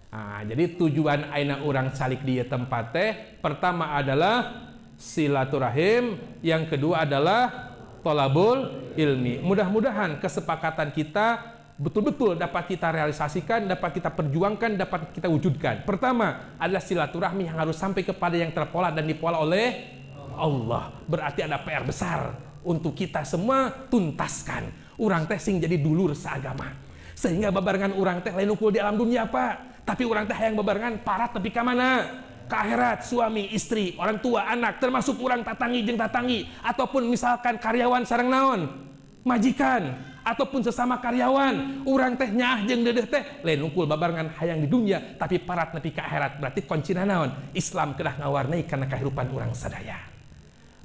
Nah, jadi tujuan aina urang salik di tempat teh pertama adalah silaturahim, yang kedua adalah tolabul ilmi. Mudah-mudahan kesepakatan kita betul-betul dapat kita realisasikan, dapat kita perjuangkan, dapat kita wujudkan. Pertama adalah silaturahmi yang harus sampai kepada yang terpola dan dipola oleh Allah. Berarti ada PR besar untuk kita semua tuntaskan. Urang teh sing jadi dulur seagama. Sehingga babarengan urang teh lain ukul di alam dunia Pak, tapi urang teh hayang babarengan parat tapi ka mana? Ka akhirat, suami, istri, orang tua, anak, termasuk urang tatangi jeung tatangi, ataupun misalkan karyawan sareng naon? Majikan, ataupun sesama karyawan, urang teh nyaah jeung dedeh teh lain ukul babarengan hayang di dunia, tapi parat nepi ka akhirat. Berarti kuncina naon? Islam kedah ngawarnai kana kahirupan urang sadaya.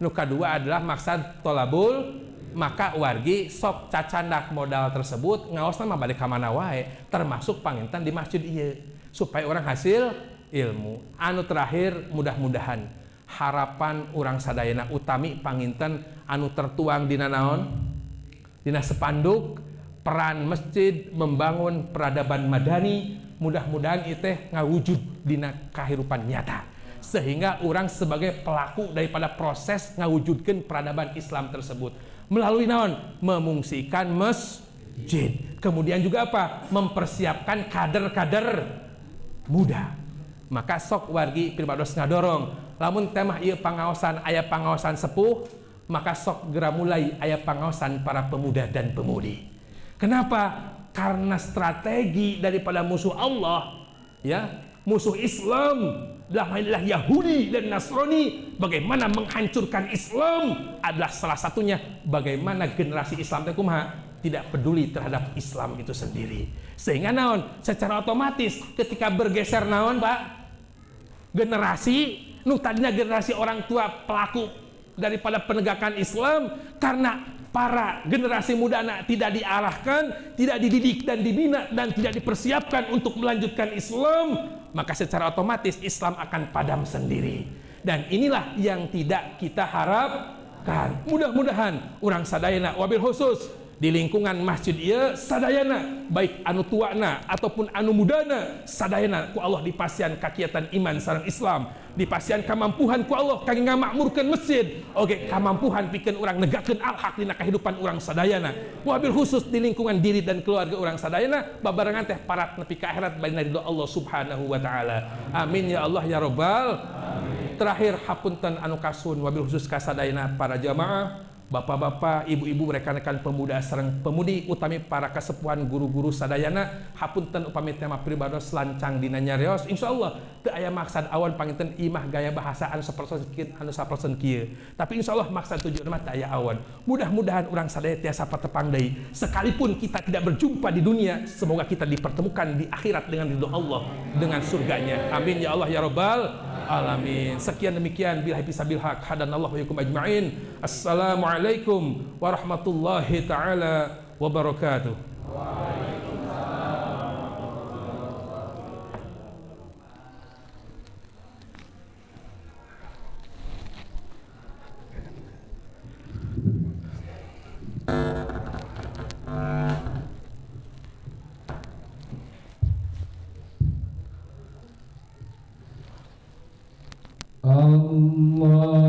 Nu kadua adalah maksud tolabul, maka wargi sok cacandak modal tersebut ngaosna mah balik ka mana wae, termasuk panginten di masjid ieu supaya orang hasil ilmu. Anu terakhir, mudah-mudahan harapan urang sadayana utami panginten anu tertuang dina naon? Dina spanduk peran masjid membangun peradaban madani, mudah-mudahan ieu teh ngawujud dina kahirupan nyata. Sehingga orang sebagai pelaku daripada proses ngawujudkeun peradaban Islam tersebut. Melalui naon? Memungsikan masjid. Kemudian juga apa? Mempersiapkan kader-kader muda. Maka sok wargi pribados ngadorong, lamun temah ieu pangaosan aya pangaosan sepuh, maka sok gera mulai aya pangaosan para pemuda dan pemudi. Kenapa? Karena strategi daripada musuh Allah, ya, musuh Islam adalah Yahudi dan Nasrani. Bagaimana menghancurkan Islam adalah salah satunya bagaimana generasi Islam teh kumaha tidak peduli terhadap Islam itu sendiri. Sehingga naon? Secara otomatis ketika bergeser naon, Pak? Generasi nu tadinya generasi orang tua pelaku daripada penegakan Islam, karena para generasi muda anak tidak diarahkan, tidak dididik dan dibina dan tidak dipersiapkan untuk melanjutkan Islam, maka secara otomatis Islam akan padam sendiri. Dan inilah yang tidak kita harapkan. Mudah-mudahan orang sadayana wabil khusus di lingkungan masjid ieu sadayana, baik anu tuana ataupun anu mudana, sadayana ku Allah dipasian kakiatan iman sareng Islam, dipasian kamampuhan ku Allah kangge ngamakmurkeun masjid, oge kamampuhan pikeun urang negakeun al-haq dina kahidupan urang sadayana. Wabil khusus di lingkungan diri dan keluarga urang sadayana, babarengan teh parat nepi ka akhirat bari ridho Allah Subhanahu wa taala. Amin ya Allah ya rabbal alamin. Terakhir hapunten anu kasun wabil khusus ka sadayana para jamaah, bapak-bapak, ibu-ibu, rekan-rekan pemuda sareng pemudi, utami para kasepuhan guru-guru sadayana, hapunten upami tema pribados lancang dina nyarios, insyaallah teu aya maksad awan panginten imah gaya bahasa anu sapersen kieu. Tapi insyaallah maksad tujuan mah teu aya awan. Mudah-mudahan urang sadaya tiasa patepang deui. Sekalipun kita tidak berjumpa di dunia, semoga kita dipertemukan di akhirat dengan ridho Allah, dengan surganya. Amin ya Allah ya rabbal alamin. Sekian demikian, billahi bisabil haq, hadanallahu yakum ajmain. Assalamualaikum warahmatullahi taala wabarakatuh. Allah